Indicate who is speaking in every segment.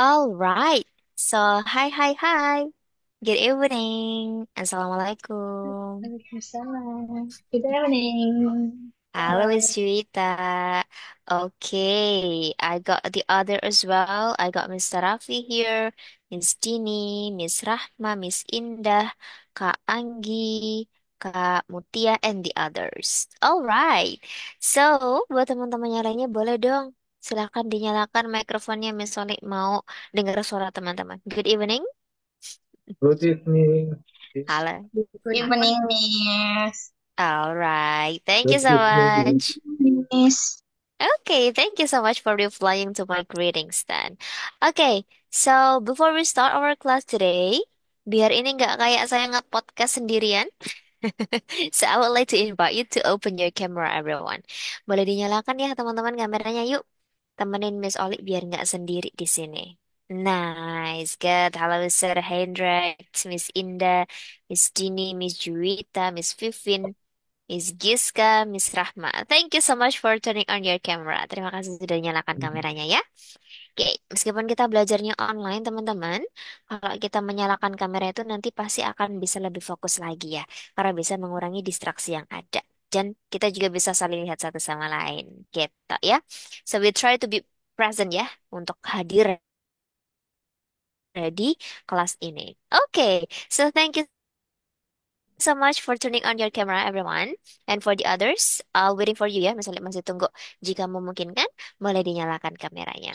Speaker 1: All right. So, hi. Good evening. Assalamualaikum.
Speaker 2: Waalaikumsalam. Good evening.
Speaker 1: Halo, Miss
Speaker 2: Bye.
Speaker 1: Juwita. Okay, I got the other as well. I got Mr. Raffi here, Miss Dini, Miss Rahma, Miss Indah, Kak Anggi, Kak Mutia, and the others. All right. So, buat teman-teman yang lainnya boleh dong. Silakan dinyalakan mikrofonnya, Miss Solik mau dengar suara teman-teman. Good evening.
Speaker 3: Good evening. Yes.
Speaker 1: Halo.
Speaker 2: Good evening, Miss.
Speaker 1: All right. Thank you
Speaker 3: Good
Speaker 1: so
Speaker 3: evening.
Speaker 1: much.
Speaker 2: Miss.
Speaker 1: Okay, thank you so much for replying to my greetings then. Okay, so before we start our class today, biar ini nggak kayak saya nge-podcast sendirian, so I would like to invite you to open your camera, everyone. Boleh dinyalakan ya teman-teman kameranya yuk. Temenin Miss Oli biar nggak sendiri di sini. Nice, good. Halo Mr. Hendrik, Miss Indah, Miss Dini, Miss Juwita, Miss Vivin, Miss Giska, Miss Rahma. Thank you so much for turning on your camera. Terima kasih sudah nyalakan kameranya ya. Oke, meskipun kita belajarnya online, teman-teman, kalau kita menyalakan kamera itu nanti pasti akan bisa lebih fokus lagi ya, karena bisa mengurangi distraksi yang ada. Dan kita juga bisa saling lihat satu sama lain, gitu ya. So we try to be present ya, untuk hadir di kelas ini. Oke, so thank you so much for turning on your camera, everyone. And for the others, I'll waiting for you ya. Misalnya masih tunggu. Jika memungkinkan, boleh dinyalakan kameranya.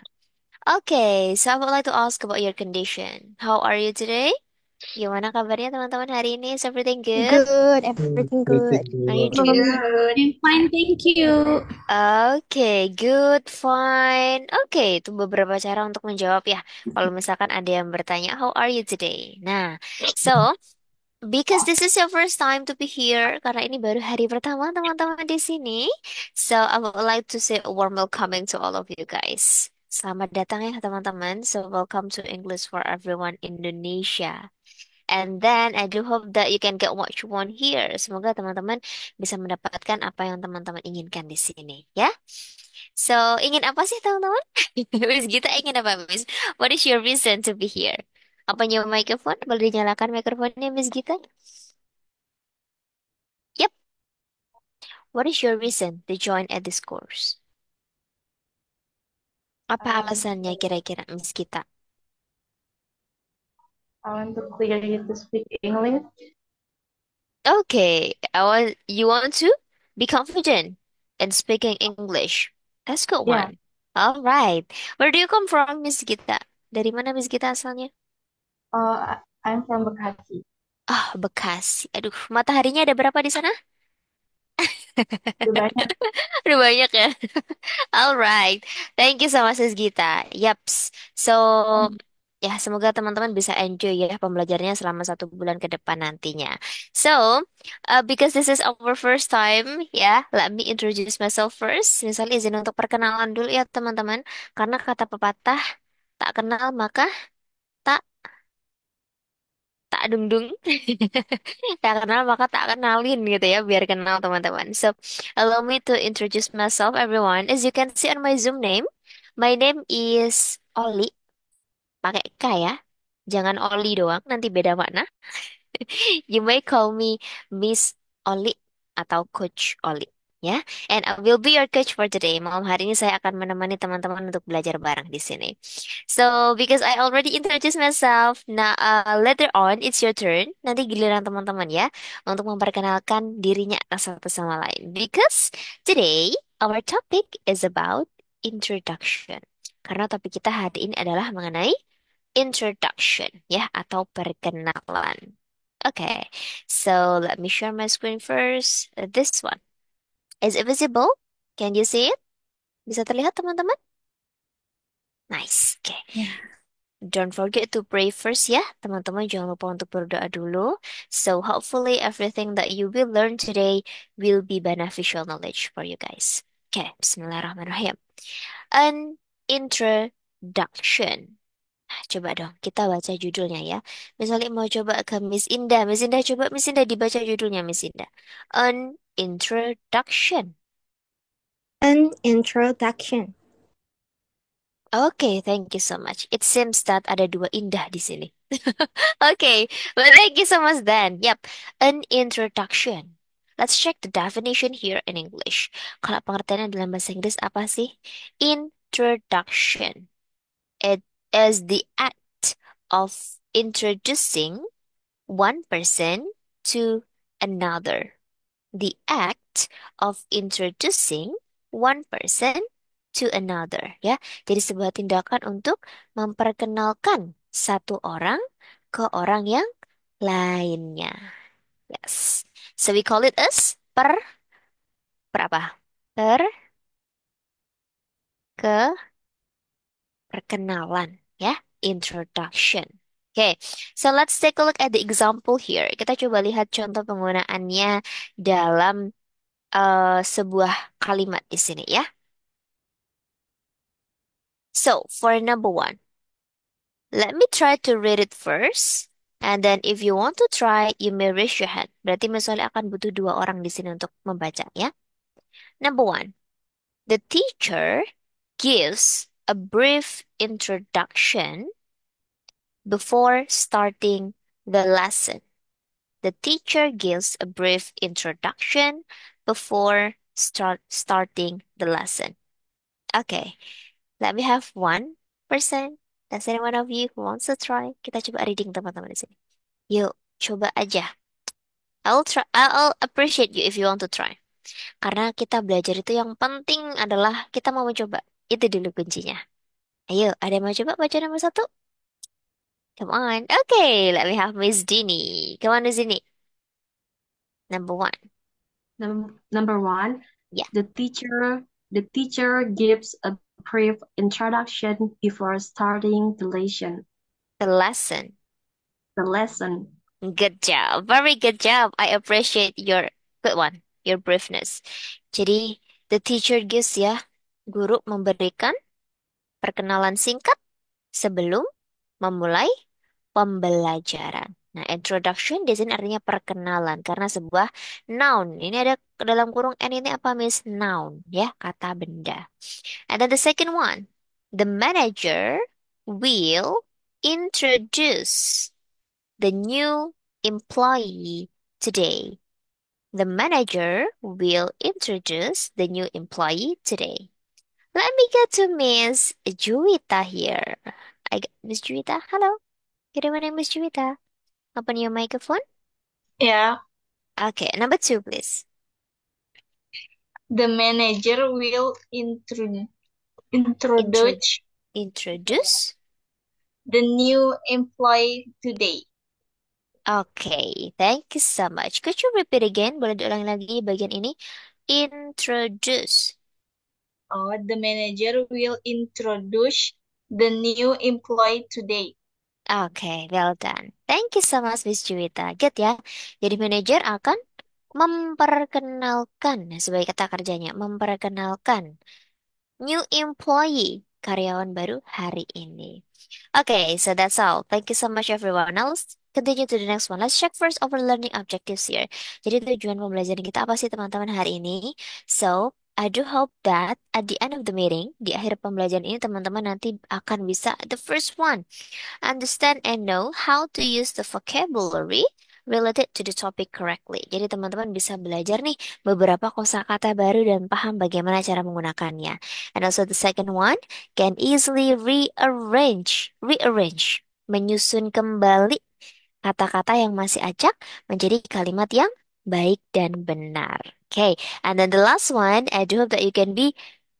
Speaker 1: Okay, so I would like to ask about your condition. How are you today? Gimana kabarnya teman-teman hari ini? Is everything good?
Speaker 4: Good, everything
Speaker 3: Pretty
Speaker 4: good.
Speaker 1: Are you
Speaker 3: good.
Speaker 1: doing?
Speaker 2: Good.
Speaker 4: I'm fine, thank you.
Speaker 1: Okay, good, fine. Okay, itu beberapa cara untuk menjawab ya. Kalau misalkan ada yang bertanya, how are you today? Nah, so because this is your first time to be here, karena ini baru hari pertama teman-teman di sini. So I would like to say a warm welcoming to all of you guys. Selamat datang ya teman-teman. So welcome to English for Everyone Indonesia. And then I do hope that you can get what you want here. Semoga teman-teman bisa mendapatkan apa yang teman-teman inginkan di sini, ya. So, ingin apa sih teman-teman? Miss Gita ingin apa, Miss? What is your reason to be here? Apa nyawa mikrofon? Boleh dinyalakan mikrofonnya, Miss Gita? Yep. What is your reason to join at this course? Apa
Speaker 2: Um,
Speaker 1: alasannya kira-kira, Miss Gita?
Speaker 2: I want to clear you to speak English.
Speaker 1: Okay, you want to be confident in speaking English. That's good
Speaker 2: Yeah.
Speaker 1: one. All right. Where do you come from, Miss Gita? Dari mana Miss Gita asalnya?
Speaker 2: I'm from Bekasi.
Speaker 1: Ah, Bekasi. Aduh, mataharinya ada berapa di sana?
Speaker 2: Udah banyak.
Speaker 1: Udah banyak ya. Alright, thank you so much Sis Gita. Yaps. So, ya semoga teman-teman bisa enjoy ya pembelajarannya selama 1 bulan ke depan nantinya. So, because this is our first time, ya, let me introduce myself first. Misalnya izin untuk perkenalan dulu ya teman-teman. Karena kata pepatah, tak kenal maka tak tak dung. Tak kenal maka tak kenalin gitu ya, biar kenal teman-teman. So, allow me to introduce myself, everyone. As you can see on my Zoom name, my name is Oli, pakai K ya. Jangan Oli doang, nanti beda makna. You may call me Miss Oli atau Coach Oli. Ya, and I will be your coach for today. Malam hari ini saya akan menemani teman-teman untuk belajar bareng di sini. So, because I already introduced myself, nah later on it's your turn. Nanti giliran teman-teman ya untuk memperkenalkan dirinya ke satu sama lain. Because today our topic is about introduction. Karena topik kita hari ini adalah mengenai introduction ya atau perkenalan. Okay, so let me share my screen first. This one. Is it visible? Can you see it? Bisa terlihat teman-teman? Nice. Okay.
Speaker 4: Yeah.
Speaker 1: Don't forget to pray first ya. Teman-teman jangan lupa untuk berdoa dulu. So hopefully everything that you will learn today will be beneficial knowledge for you guys. Okay, Bismillahirrahmanirrahim. An introduction. Nah, coba dong kita baca judulnya ya. Misalnya mau coba ke Miss Indah. Miss Indah coba Miss Indah dibaca judulnya Miss Indah. An introduction.
Speaker 4: An introduction.
Speaker 1: Okay, thank you so much. It seems that ada dua indah di sini. Okay, well, thank you so much then. Yep, an introduction. Let's check the definition here in English. Kalau pengertiannya dalam bahasa Inggris apa sih? Introduction. It is the act of introducing one person to another. The act of introducing one person to another, ya. Jadi sebuah tindakan untuk memperkenalkan satu orang ke orang yang lainnya. Yes. So we call it as per apa? Per perkenalan, ya. Introduction. Oke, so let's take a look at the example here. Kita coba lihat contoh penggunaannya dalam sebuah kalimat di sini ya. So, for number one, let me try to read it first. And then if you want to try, you may raise your hand. Berarti misalnya akan butuh dua orang di sini untuk membaca ya. Number one, the teacher gives a brief introduction before starting the lesson. The teacher gives a brief introduction before starting the lesson. Okay, let me have one person. Does any one of you who wants to try? Kita coba reading teman-teman di sini. Yuk, coba aja. I'll try. I'll appreciate you if you want to try. Karena kita belajar itu yang penting adalah kita mau mencoba. Itu dulu kuncinya. Ayo, ada yang mau coba baca nomor satu? Come on. Okay, let me have Miss Dini. Come on, Miss Dini. Number one.
Speaker 2: Number one,
Speaker 1: Yeah,
Speaker 2: the teacher gives a brief introduction before starting the lesson.
Speaker 1: the lesson.
Speaker 2: The lesson.
Speaker 1: Good job. Very good job. I appreciate your good one, your briefness. Jadi, the teacher gives ya, guru memberikan perkenalan singkat sebelum memulai pembelajaran. Nah, introduction di sini artinya perkenalan karena sebuah noun. Ini ada dalam kurung N ini apa, Miss? Noun, ya, kata benda. And then the second one, the manager will introduce the new employee today. The manager will introduce the new employee today. Let me get to Miss Juwita here. Miss Juwita, hello. Good evening, Miss Juwita. Open your microphone.
Speaker 2: Yeah,
Speaker 1: Okay, number two, please.
Speaker 2: the manager will
Speaker 1: Intro
Speaker 2: introduce
Speaker 1: introduce.
Speaker 2: the new employee today.
Speaker 1: Okay, thank you so much. Could you repeat again? Boleh diulang lagi bagian ini? Introduce.
Speaker 2: The manager will introduce the new employee today.
Speaker 1: Okay, well done. Thank you so much, Miss Juwita. Good ya. Jadi manajer akan memperkenalkan, nah, sebagai kata kerjanya, memperkenalkan new employee, karyawan baru hari ini. Okay, so that's all. Thank you so much, everyone. Now let's continue to the next one. Let's check first our learning objectives here. Jadi tujuan pembelajaran kita apa sih teman-teman hari ini? So, I do hope that at the end of the meeting, di akhir pembelajaran ini teman-teman nanti akan bisa the first one, understand and know how to use the vocabulary related to the topic correctly. Jadi teman-teman bisa belajar nih beberapa kosakata baru dan paham bagaimana cara menggunakannya. And also the second one, can easily rearrange, menyusun kembali kata-kata yang masih acak menjadi kalimat yang baik dan benar. Okay, and then the last one, I do hope that you can be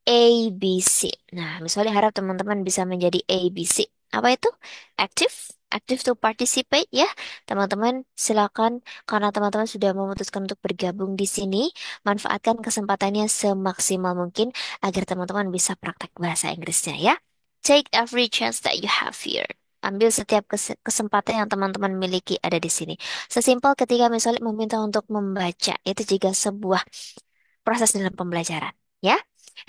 Speaker 1: ABC. Nah, misalnya harap teman-teman bisa menjadi ABC. Apa itu? Active to participate ya. Teman-teman silakan karena teman-teman sudah memutuskan untuk bergabung di sini, manfaatkan kesempatannya semaksimal mungkin agar teman-teman bisa praktek bahasa Inggrisnya ya. Take every chance that you have here. Ambil setiap kesempatan yang teman-teman miliki ada di sini. Sesimpel ketika misalnya meminta untuk membaca, itu juga sebuah proses dalam pembelajaran, ya.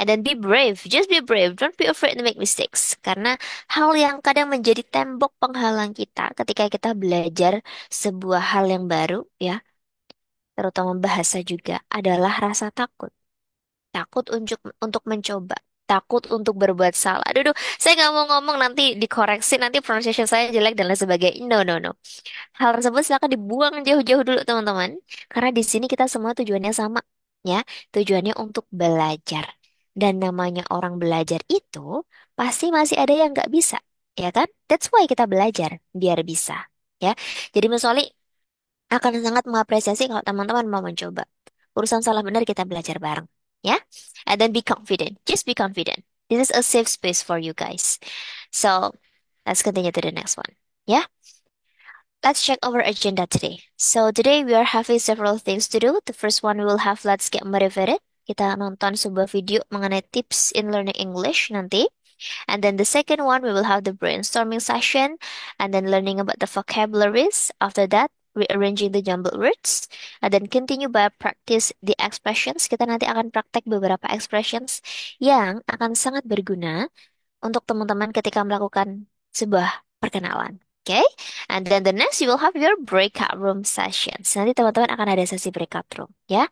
Speaker 1: And then be brave, just be brave, don't be afraid to make mistakes. Karena hal yang kadang menjadi tembok penghalang kita ketika kita belajar sebuah hal yang baru, ya, terutama bahasa juga, adalah rasa takut. Takut untuk mencoba. takut untuk berbuat salah. Aduh, saya nggak mau ngomong nanti dikoreksi, nanti pronunciation saya jelek dan lain sebagainya. No, no, no. Hal tersebut silakan dibuang jauh-jauh dulu teman-teman. Karena di sini kita semua tujuannya sama, ya. Tujuannya untuk belajar. Dan namanya orang belajar itu pasti masih ada yang nggak bisa, ya kan? That's why kita belajar biar bisa, ya. Jadi Mas Wali akan sangat mengapresiasi kalau teman-teman mau mencoba. Urusan salah benar kita belajar bareng, ya. And then be confident. Just be confident. This is a safe space for you guys. So let's continue to the next one. Yeah. Let's check our agenda today. So today we are having several things to do. The first one we will have Let's Get Motivated. Kita nonton sebuah video mengenai tips in learning English nanti. And then the second one we will have the brainstorming session and then learning about the vocabularies. After that, rearranging the jumbled words. And then continue by practice the expressions. Kita nanti akan praktek beberapa expressions yang akan sangat berguna untuk teman-teman ketika melakukan sebuah perkenalan. Oke, and then the next you will have your breakout room sessions. Nanti teman-teman akan ada sesi breakout room, ya.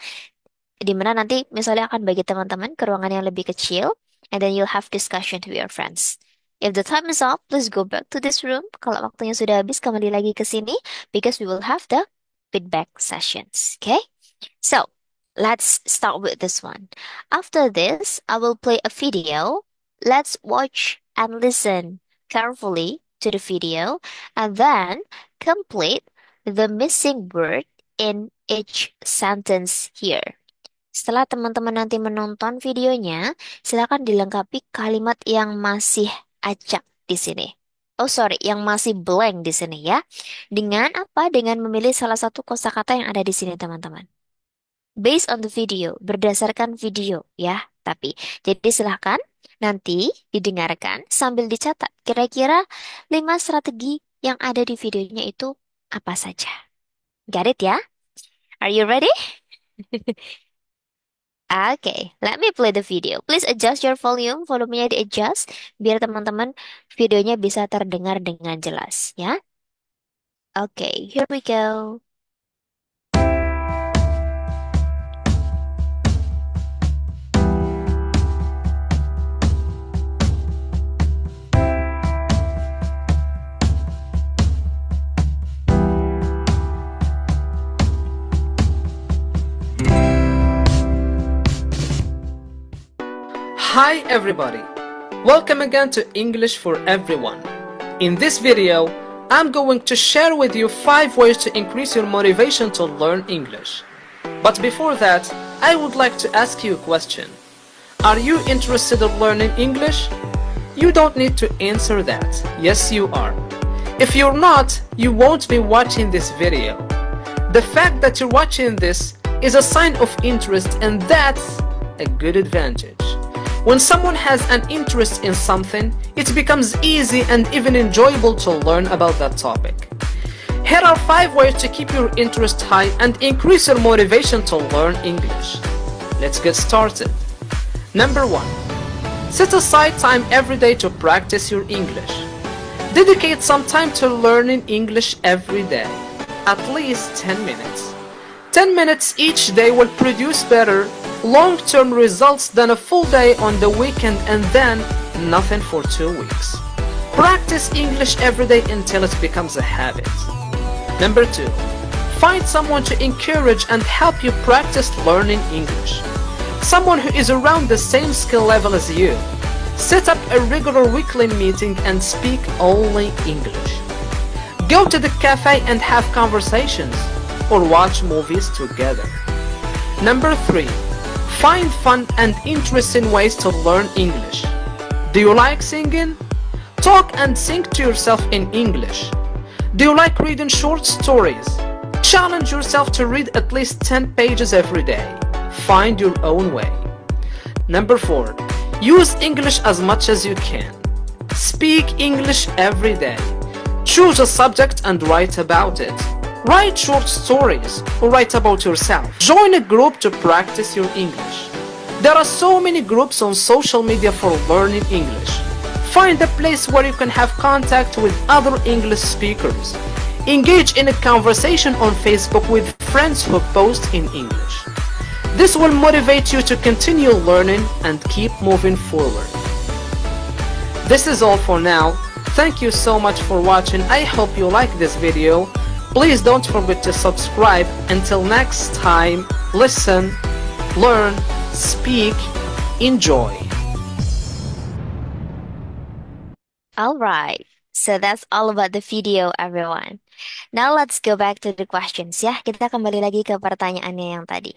Speaker 1: Di mana nanti misalnya akan bagi teman-teman ke ruangan yang lebih kecil, and then you'll have discussion with your friends. If the time is up, please go back to this room. Kalau waktunya sudah habis, kembali lagi ke sini, because we will have the feedback sessions. Okay, so let's start with this one. After this, I will play a video. Let's watch and listen carefully to the video and then complete the missing word in each sentence here. Setelah teman-teman nanti menonton videonya, silakan dilengkapi kalimat yang masih acak di sini. Oh sorry, yang masih blank di sini ya. Dengan apa? Dengan memilih salah satu kosakata yang ada di sini teman-teman. Based on the video, berdasarkan video ya. Tapi, jadi silahkan nanti didengarkan sambil dicatat. Kira-kira 5 strategi yang ada di videonya itu apa saja. Got it ya? Are you ready? Okay, let me play the video. Please adjust your volume. Volumenya di-adjust biar teman-teman videonya bisa terdengar dengan jelas ya. Okay, here we go.
Speaker 5: Hi everybody! Welcome again to English for Everyone. In this video, I'm going to share with you 5 ways to increase your motivation to learn English. But before that, I would like to ask you a question. Are you interested in learning English? You don't need to answer that. Yes, you are. If you're not, you won't be watching this video. The fact that you're watching this is a sign of interest, and that's a good advantage. When someone has an interest in something, it becomes easy and even enjoyable to learn about that topic. Here are 5 ways to keep your interest high and increase your motivation to learn English. Let's get started. Number 1. Set aside time every day to practice your English. Dedicate some time to learning English every day, at least 10 minutes. 10 minutes each day will produce better long-term results than a full day on the weekend and then nothing for 2 weeks. Practice English every day until it becomes a habit. Number 2. Find someone to encourage and help you practice learning English. Someone who is around the same skill level as you. Set up a regular weekly meeting and speak only English. Go to the cafe and have conversations or watch movies together. Number 3. Find fun and interesting ways to learn English. Do you like singing? Talk and sing to yourself in English. Do you like reading short stories? Challenge yourself to read at least 10 pages every day. Find your own way. Number 4. Use English as much as you can. Speak English every day. Choose a subject and write about it. Write short stories or write about yourself. Join a group to practice your English. There are so many groups on social media for learning English. Find a place where you can have contact with other English speakers. Engage in a conversation on Facebook with friends who post in English. This will motivate you to continue learning and keep moving forward. This is all for now. Thank you so much for watching. I hope you like this video. Please don't forget to subscribe. Until next time, listen, learn, speak, enjoy.
Speaker 1: Alright, so that's all about the video, everyone. Now let's go back to the questions ya. Kita kembali lagi ke pertanyaannya yang tadi.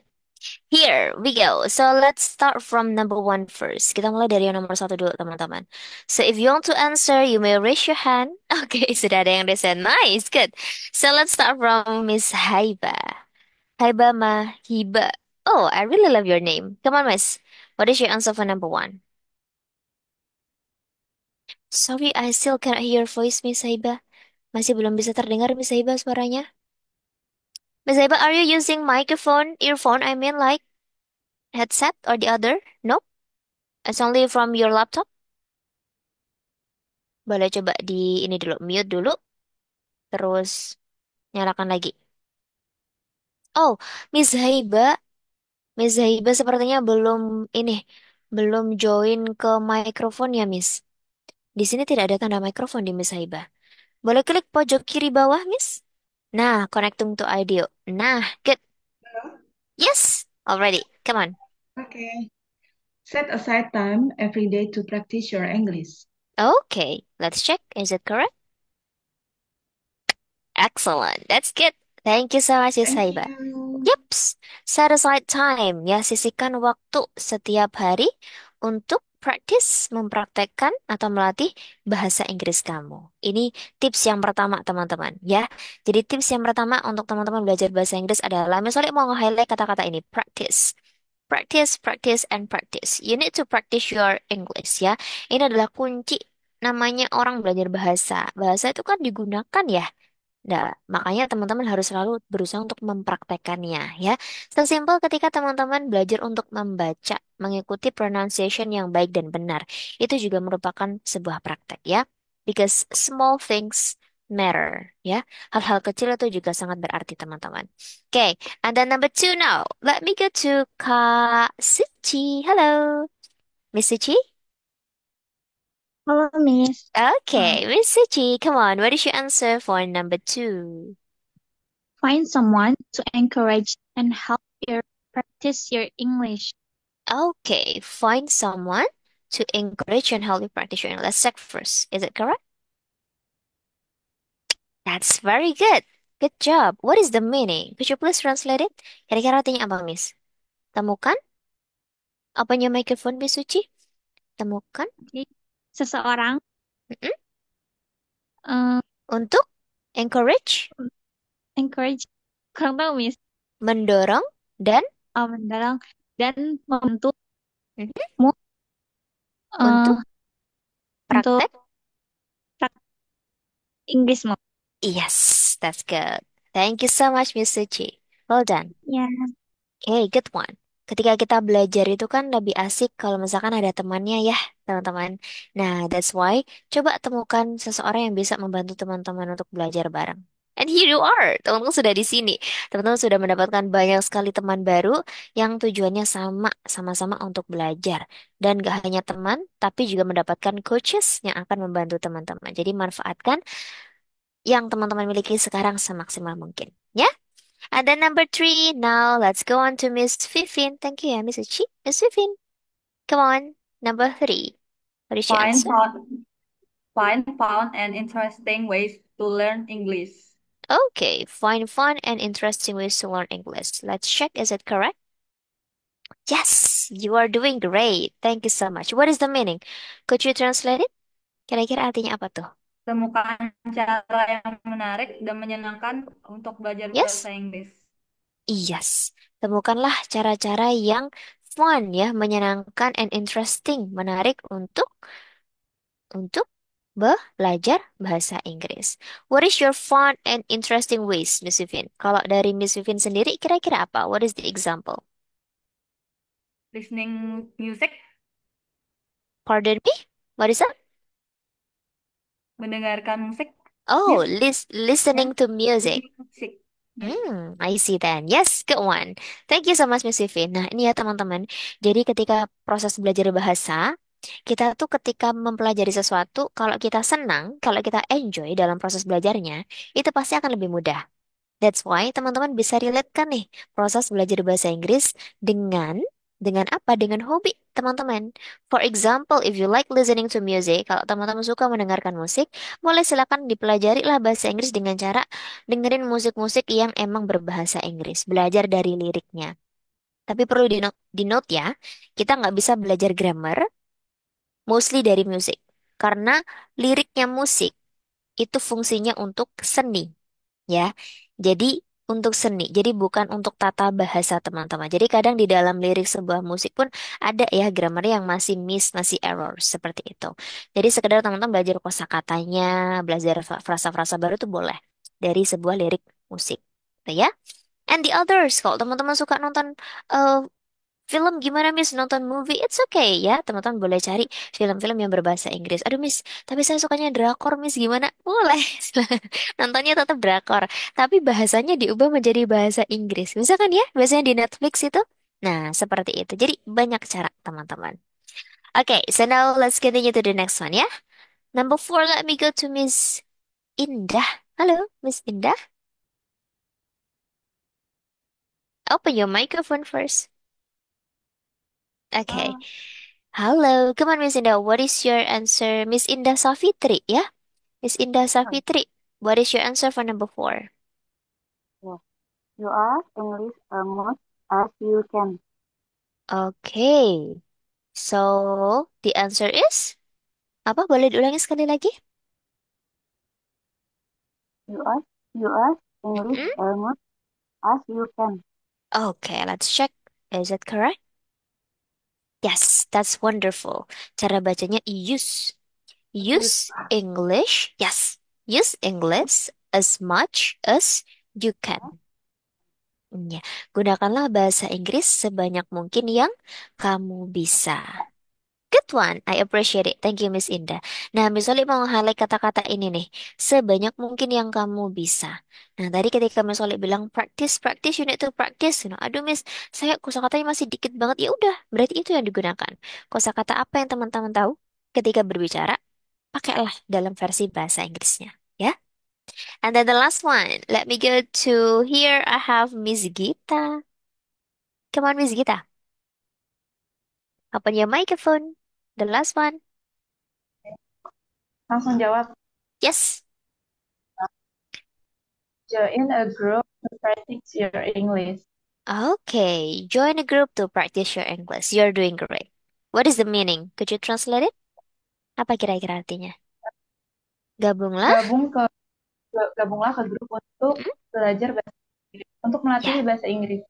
Speaker 1: Here we go. So let's start from number one first. Kita mulai dari yang nomor satu dulu, teman-teman. So if you want to answer, you may raise your hand. Oke, sudah ada yang raise hand. Nice, good. So let's start from Miss Haiba. Haiba Mahiba. Oh, I really love your name. Come on, Miss. What is your answer for number one? Sorry, I still cannot hear your voice, Miss Haiba. Masih belum bisa terdengar, Miss Haiba, suaranya. Miss Haiba, are you using microphone, earphone, I mean like headset or the other? No? It's only from your laptop? Boleh coba di ini dulu, mute dulu, terus nyalakan lagi. Oh, Miss Haiba, Miss Haiba sepertinya belum join ke mikrofon ya, Miss. Di sini tidak ada tanda mikrofon di Miss Haiba. Boleh klik pojok kiri bawah, Miss? Nah, connecting to audio. Nah, good. Yes, already. Come on.
Speaker 6: Okay. Set aside time every day to practice your English.
Speaker 1: Okay, let's check. Is it correct? Excellent. That's good. Thank you so much, Miss
Speaker 6: Thank
Speaker 1: Haiba.
Speaker 6: you.
Speaker 1: Yups, set aside time. Ya, sisihkan waktu setiap hari untuk practice, mempraktekkan atau melatih bahasa Inggris kamu. Ini tips yang pertama, teman-teman. Ya, jadi tips yang pertama untuk teman-teman belajar bahasa Inggris adalah, misalnya mau nge-highlight kata-kata ini, practice. Practice, practice, and practice. You need to practice your English, ya. Ini adalah kunci namanya orang belajar bahasa. Bahasa itu kan digunakan ya. Nah, makanya teman-teman harus selalu berusaha untuk mempraktekannya ya. Sesimpel ketika teman-teman belajar untuk membaca, mengikuti pronunciation yang baik dan benar. Itu juga merupakan sebuah praktek ya. Because small things matter ya. Hal-hal kecil itu juga sangat berarti teman-teman. Okay, and then number two now. Let me go to Kak Suci. Hello, Miss Suci.
Speaker 4: Hello, Miss.
Speaker 1: Okay, Miss Suci, come on. What is your answer for number two?
Speaker 4: Find someone to encourage and help you practice your English.
Speaker 1: Okay, find someone to encourage and help you practice your English. Let's check first. Is it correct? That's very good. Good job. What is the meaning? Could you please translate it? Kira-kira artinya apa, Miss? Temukan? Apanya microphone, Miss Suci? Temukan?
Speaker 4: Jadi, seseorang
Speaker 1: Mm-mm.
Speaker 4: eh,
Speaker 1: Untuk encourage,
Speaker 4: encourage, kurang tahu, Miss,
Speaker 1: mendorong, dan
Speaker 4: mendorong dan membantu
Speaker 1: Mhm.
Speaker 4: mu
Speaker 1: Untuk
Speaker 4: untuk
Speaker 1: praktek.
Speaker 4: Inggrismu.
Speaker 1: Yes, that's good. Thank you so much, Miss Suci. Well done.
Speaker 4: Ya,
Speaker 1: Okay, good one. Ketika kita belajar itu kan lebih asik kalau misalkan ada temannya ya, teman-teman. Nah, that's why coba temukan seseorang yang bisa membantu teman-teman untuk belajar bareng. And here you are, teman-teman sudah di sini. Teman-teman sudah mendapatkan banyak sekali teman baru yang tujuannya sama-sama untuk belajar. Dan gak hanya teman, tapi juga mendapatkan coaches yang akan membantu teman-teman. Jadi manfaatkan yang teman-teman miliki sekarang semaksimal mungkin. Ya? And then number three, now let's go on to Miss Fifin. Thank you, Miss Uchi. Miss Fifin, come on. Number three. What is your
Speaker 7: Find
Speaker 1: answer?
Speaker 7: fun and interesting ways to learn English.
Speaker 1: Okay, find fun and interesting ways to learn English. Let's check, is it correct? Yes, you are doing great. Thank you so much. What is the meaning? Could you translate it? Kira-kira artinya apa tuh?
Speaker 7: Temukan cara yang menarik dan menyenangkan untuk belajar
Speaker 1: Yes?
Speaker 7: bahasa Inggris.
Speaker 1: Yes. Temukanlah cara-cara yang fun ya, menyenangkan and interesting, menarik untuk belajar bahasa Inggris. What is your fun and interesting ways, Miss Vivin? Kalau dari Miss Vivin sendiri, kira-kira apa? What is the example?
Speaker 7: Listening music,
Speaker 1: Pardon me? What is that?
Speaker 7: mendengarkan musik,
Speaker 1: Oh,
Speaker 7: yes,
Speaker 1: listening to music.
Speaker 7: listening musik.
Speaker 1: I see then. Yes, good one. Thank you so much, Miss Vivin. Nah, ini ya teman-teman. Jadi ketika proses belajar bahasa, kita tuh ketika mempelajari sesuatu, kalau kita senang, kalau kita enjoy dalam proses belajarnya, itu pasti akan lebih mudah. That's why teman-teman bisa relate kan nih proses belajar bahasa Inggris dengan apa? Dengan hobi teman-teman. For example, if you like listening to music, kalau teman-teman suka mendengarkan musik, boleh silakan dipelajari lah bahasa Inggris dengan cara dengerin musik-musik yang emang berbahasa Inggris, belajar dari liriknya. Tapi perlu di note ya, kita nggak bisa belajar grammar mostly dari musik. Karena liriknya musik itu fungsinya untuk seni ya. Jadi untuk seni, jadi bukan untuk tata bahasa teman-teman. Jadi kadang di dalam lirik sebuah musik pun ada ya grammar yang masih miss, masih error seperti itu. Jadi sekedar teman-teman belajar kosakatanya, belajar frasa-frasa baru itu boleh dari sebuah lirik musik. Gitu ya. And the others, kalau teman-teman suka nonton eh, film gimana Miss nonton movie? It's okay ya. Teman-teman boleh cari film-film yang berbahasa Inggris. Aduh Miss, tapi saya sukanya drakor Miss gimana? Boleh. Nontonnya tetap drakor, tapi bahasanya diubah menjadi bahasa Inggris. Bisa kan ya? Biasanya di Netflix itu. Nah, seperti itu. Jadi banyak cara teman-teman. Okay, so now let's continue to the next one ya. Number four, let me go to Miss Indah. Halo, Miss Indah. Open your microphone first. Okay. Halo, come on Miss Indah. What is your answer? Miss Indah Safitri, ya? Miss Indah Safitri. What is your answer for number four?
Speaker 8: Yes, you are English almost as you can.
Speaker 1: Okay. So, the answer is? Apa? Boleh diulangi sekali lagi?
Speaker 8: You are English
Speaker 1: Mm-mm.
Speaker 8: almost as you can.
Speaker 1: Okay, let's check. Is it correct? Yes, that's wonderful. Cara bacanya use. Use English. Yes. Use English as much as you can. Ya, gunakanlah bahasa Inggris sebanyak mungkin yang kamu bisa. Good one. I appreciate it. Thank you, Miss Indah. Nah, Miss Oli mau highlight kata-kata ini nih. Sebanyak mungkin yang kamu bisa. Nah, tadi ketika Miss Oli bilang practice, practice, you need to practice. Aduh, Miss, saya kosakatanya masih dikit banget. Ya udah, berarti itu yang digunakan. Kosakata apa yang teman-teman tahu ketika berbicara, pakailah dalam versi bahasa Inggrisnya. Ya. And then the last one. Let me go to here. I have Miss Gita. Come on, Miss Gita. Open your microphone. The last one.
Speaker 6: Langsung jawab.
Speaker 1: Yes.
Speaker 6: Join a group to practice your English.
Speaker 1: Okay, join a group to practice your English. You're doing great. What is the meaning? Could you translate it? Apa kira-kira artinya? Gabunglah.
Speaker 6: Gabunglah ke grup untuk
Speaker 1: Mm-mm.
Speaker 6: belajar bahasa Inggris, untuk melatih
Speaker 1: Yeah,
Speaker 6: bahasa Inggris.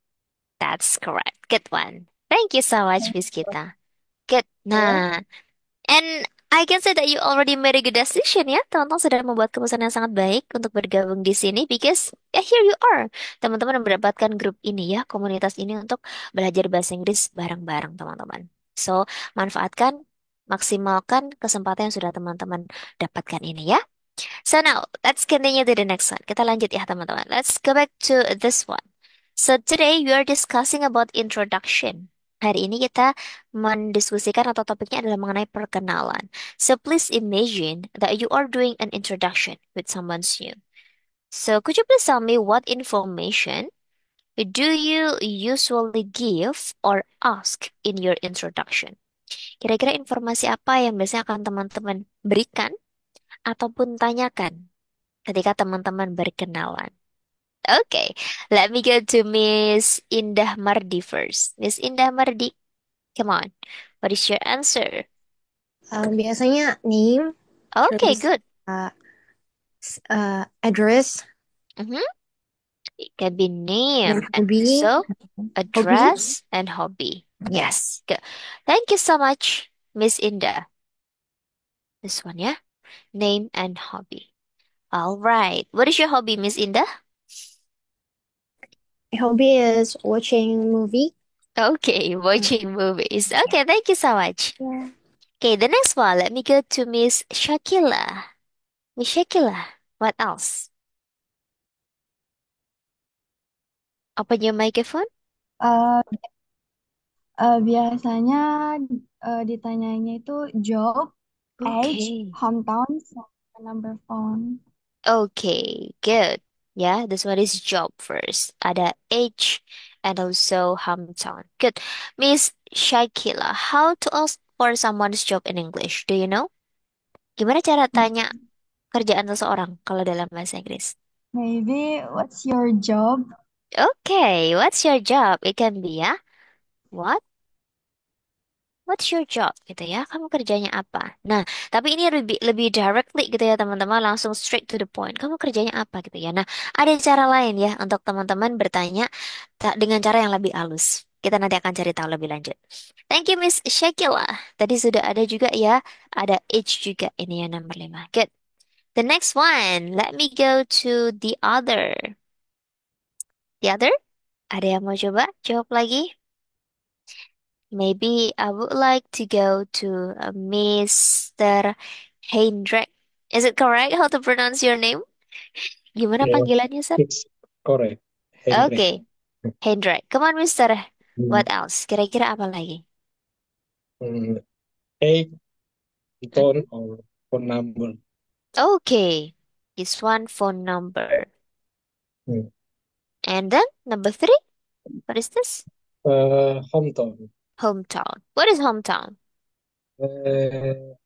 Speaker 1: that's correct. Good one. Thank you so much, Miss Gita. Good.
Speaker 6: Ya,
Speaker 1: Nah, and I can say that you already made a good decision ya. Teman-teman sudah membuat keputusan yang sangat baik untuk bergabung di sini because ya here you are. Teman-teman mendapatkan grup ini ya, komunitas ini untuk belajar bahasa Inggris bareng-bareng teman-teman. So, manfaatkan, maksimalkan kesempatan yang sudah teman-teman dapatkan ini ya. So now, let's continue to the next one. Kita lanjut ya teman-teman. Let's go back to this one. So today we are discussing about introduction. Hari ini kita mendiskusikan atau topiknya adalah mengenai perkenalan. So please imagine that you are doing an introduction with someone new. So could you please tell me what information do you usually give or ask in your introduction? Kira-kira informasi apa yang biasanya akan teman-teman berikan ataupun tanyakan ketika teman-teman berkenalan? Okay, let me go to Miss Indah Mardi first. Miss Indah Mardi, come on. What is your answer?
Speaker 9: Biasanya name,
Speaker 1: Okay,
Speaker 9: terus
Speaker 1: good.
Speaker 9: address,
Speaker 1: Mm-hmm. It can be
Speaker 9: dan
Speaker 1: name and
Speaker 9: hobi.
Speaker 1: so
Speaker 9: Hobi.
Speaker 1: address and hobby.
Speaker 9: Ya.
Speaker 1: Yes, good. Thank you so much, Miss Indah. This one, yeah? Name and hobby. All right. What is your hobby, Miss Indah?
Speaker 9: My hobby is watching movie.
Speaker 1: Okay, watching movies. Okay, thank you so much.
Speaker 9: Yeah.
Speaker 1: Okay, the next one, let me go to Miss Shakila. Miss Shakila, what else? Open your microphone.
Speaker 10: Eh, Biasanya ditanyanya itu job, age,
Speaker 1: Okay.
Speaker 10: hometown, sama number phone.
Speaker 1: Okay, good. Yeah, this one is job first. Ada age and also hometown. Good. Miss Shakila, how to ask for someone's job in English? Do you know? Gimana cara tanya kerjaan seseorang kalau dalam bahasa Inggris?
Speaker 10: Maybe what's your job?
Speaker 1: Okay, what's your job? It can be ya. What? What's your job gitu ya? Kamu kerjanya apa? Nah, tapi ini lebih lebih directly gitu ya teman-teman, langsung straight to the point. Kamu kerjanya apa gitu ya? Nah, ada cara lain ya untuk teman-teman bertanya dengan cara yang lebih halus. Kita nanti akan cari tahu lebih lanjut. Thank you Miss Shakila. Tadi sudah ada juga ya, ada H juga ini yang nomor 5. Good. The next one, let me go to the other. The other? Ada yang mau coba jawab lagi? Maybe I would like to go to Mr. Hendrik. Is it correct how to pronounce your name? Gimana
Speaker 3: Yeah,
Speaker 1: panggilannya, Sir?
Speaker 3: it's correct. Hendrik.
Speaker 1: Okay, Hendrik. Come on, Mr.
Speaker 3: Hmm.
Speaker 1: What else? Kira-kira apa lagi?
Speaker 3: Hmm. Age, tone, or phone number.
Speaker 1: Okay, this one phone number.
Speaker 3: Hmm.
Speaker 1: And then number 3, what is this?
Speaker 3: Hometown.
Speaker 1: Hometown. What is hometown?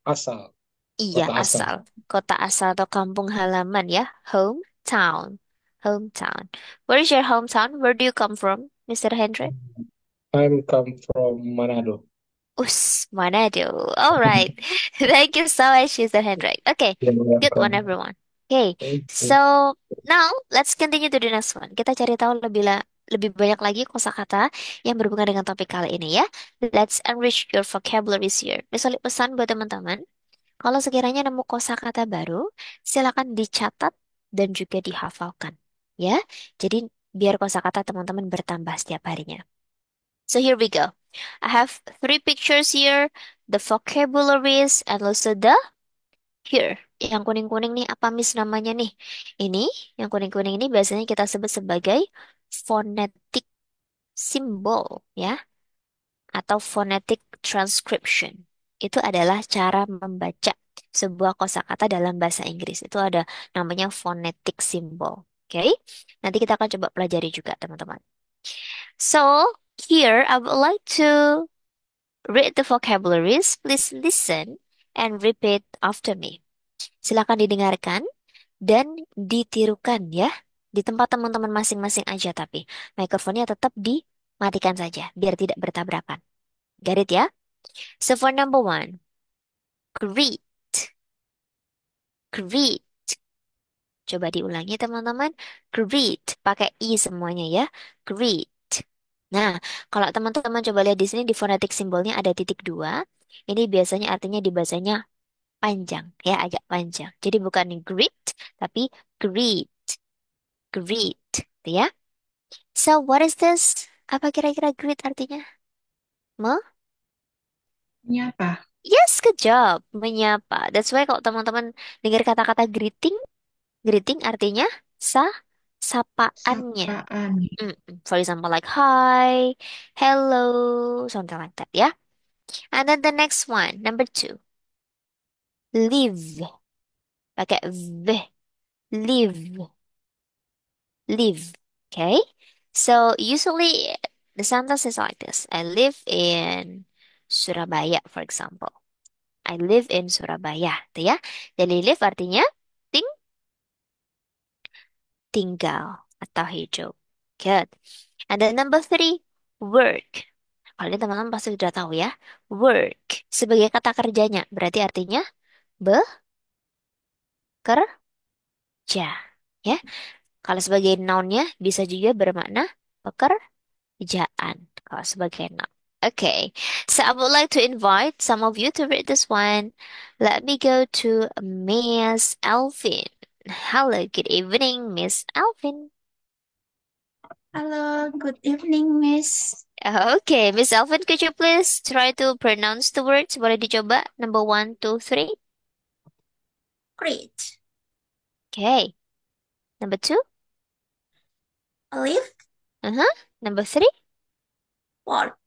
Speaker 3: Asal.
Speaker 1: Iya,
Speaker 3: Kota asal.
Speaker 1: asal. Kota asal atau kampung halaman ya. Hometown. Hometown. Where is your hometown? Where do you come from, Mr. Hendrik?
Speaker 3: I'm come from Manado.
Speaker 1: Manado. All right. Thank you so much, Mr. Hendrik. Okay,
Speaker 3: You're
Speaker 1: good one,
Speaker 3: welcome.
Speaker 1: everyone. Okay,
Speaker 3: Thank you.
Speaker 1: so now let's continue to the next one. Kita cari tahu lebih banyak lagi kosakata yang berhubungan dengan topik kali ini ya. Let's enrich your vocabularies here. Misalnya pesan buat teman-teman, kalau sekiranya nemu kosakata baru, silakan dicatat dan juga dihafalkan. Ya, jadi biar kosakata teman-teman bertambah setiap harinya. So here we go. I have 3 pictures here, the vocabularies and also the here. Yang kuning-kuning nih apa Miss namanya nih? Ini, yang kuning-kuning ini biasanya kita sebut sebagai phonetic symbol ya, atau phonetic transcription. Itu adalah cara membaca sebuah kosakata dalam bahasa Inggris. Itu ada namanya phonetic symbol. Oke? Nanti kita akan coba pelajari juga, teman-teman. So, here I would like to read the vocabularies. Please listen and repeat after me. Silakan didengarkan dan ditirukan ya. Di tempat teman-teman masing-masing aja tapi mikrofonnya tetap dimatikan saja biar tidak bertabrakan. Got it ya? So for number 1, greet, greet. Coba diulangi teman-teman. Greet, pakai i semuanya ya. Greet. Nah, kalau teman-teman coba lihat di sini di fonetik simbolnya ada titik 2. Ini biasanya artinya di bahasanya panjang ya, agak panjang. Jadi bukan greet tapi greet, greet, gitu ya. So what is this? Apa kira-kira greet artinya? Me?
Speaker 6: Menyapa.
Speaker 1: Yes, good job. Menyapa. That's why kalau teman-teman dengar kata-kata greeting, greeting artinya sapaannya.
Speaker 6: Sapaan.
Speaker 1: For example, like hi, hello, something like that, ya. And then the next one, number 2, live. Pakai v, live, live. Okay? So usually the sentence is like this. I live in Surabaya, for example. I live in Surabaya, gitu ya. Jadi live artinya tinggal atau hidup. Good. And then number 3, work. Kalau ini teman-teman pasti sudah tahu ya. Work sebagai kata kerjanya berarti artinya bekerja. Ya. Kalau sebagai noun-nya bisa juga bermakna pekerjaan. Kalau sebagai noun. Okay, so I would like to invite some of you to read this one. Let me go to Miss Alvin. Hello, good evening, Miss Alvin.
Speaker 10: Hello, good evening, Miss.
Speaker 1: Okay, Miss Alvin, could you please try to pronounce the words? Boleh dicoba? Number 1, 2, 3.
Speaker 10: Great.
Speaker 1: Okay. Number 2.
Speaker 10: Live,
Speaker 1: Uh-huh. Number three?
Speaker 6: Pork.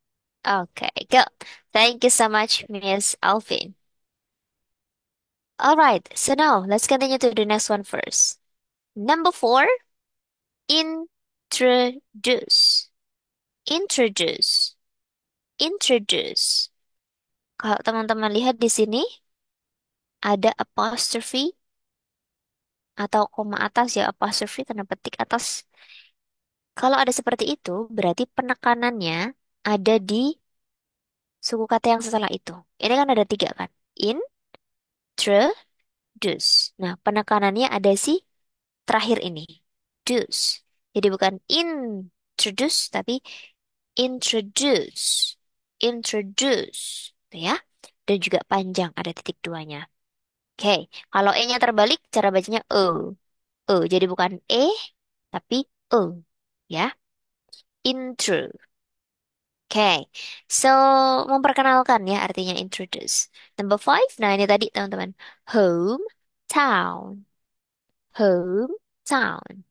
Speaker 1: Okay, good. Thank you so much, Miss Alvin. All right, so now let's continue to the next one first. Number four, introduce. Introduce. Introduce. Kalau teman-teman lihat di sini, ada apostrophe atau koma atas ya, apostrophe tanda petik atas. Kalau ada seperti itu, berarti penekanannya ada di suku kata yang setelah itu. Ini kan ada tiga kan? Introduce. Nah, penekanannya ada si terakhir ini. Deuce. Jadi bukan introduce, tapi introduce. Introduce. Tuh ya. Dan juga panjang, ada titik duanya. Oke, kalau E-nya terbalik, cara bacanya E. E, jadi bukan E, tapi E. Ya, intro. Oke, so memperkenalkan ya artinya introduce. Number five, nah ini tadi teman-teman. Hometown. Hometown.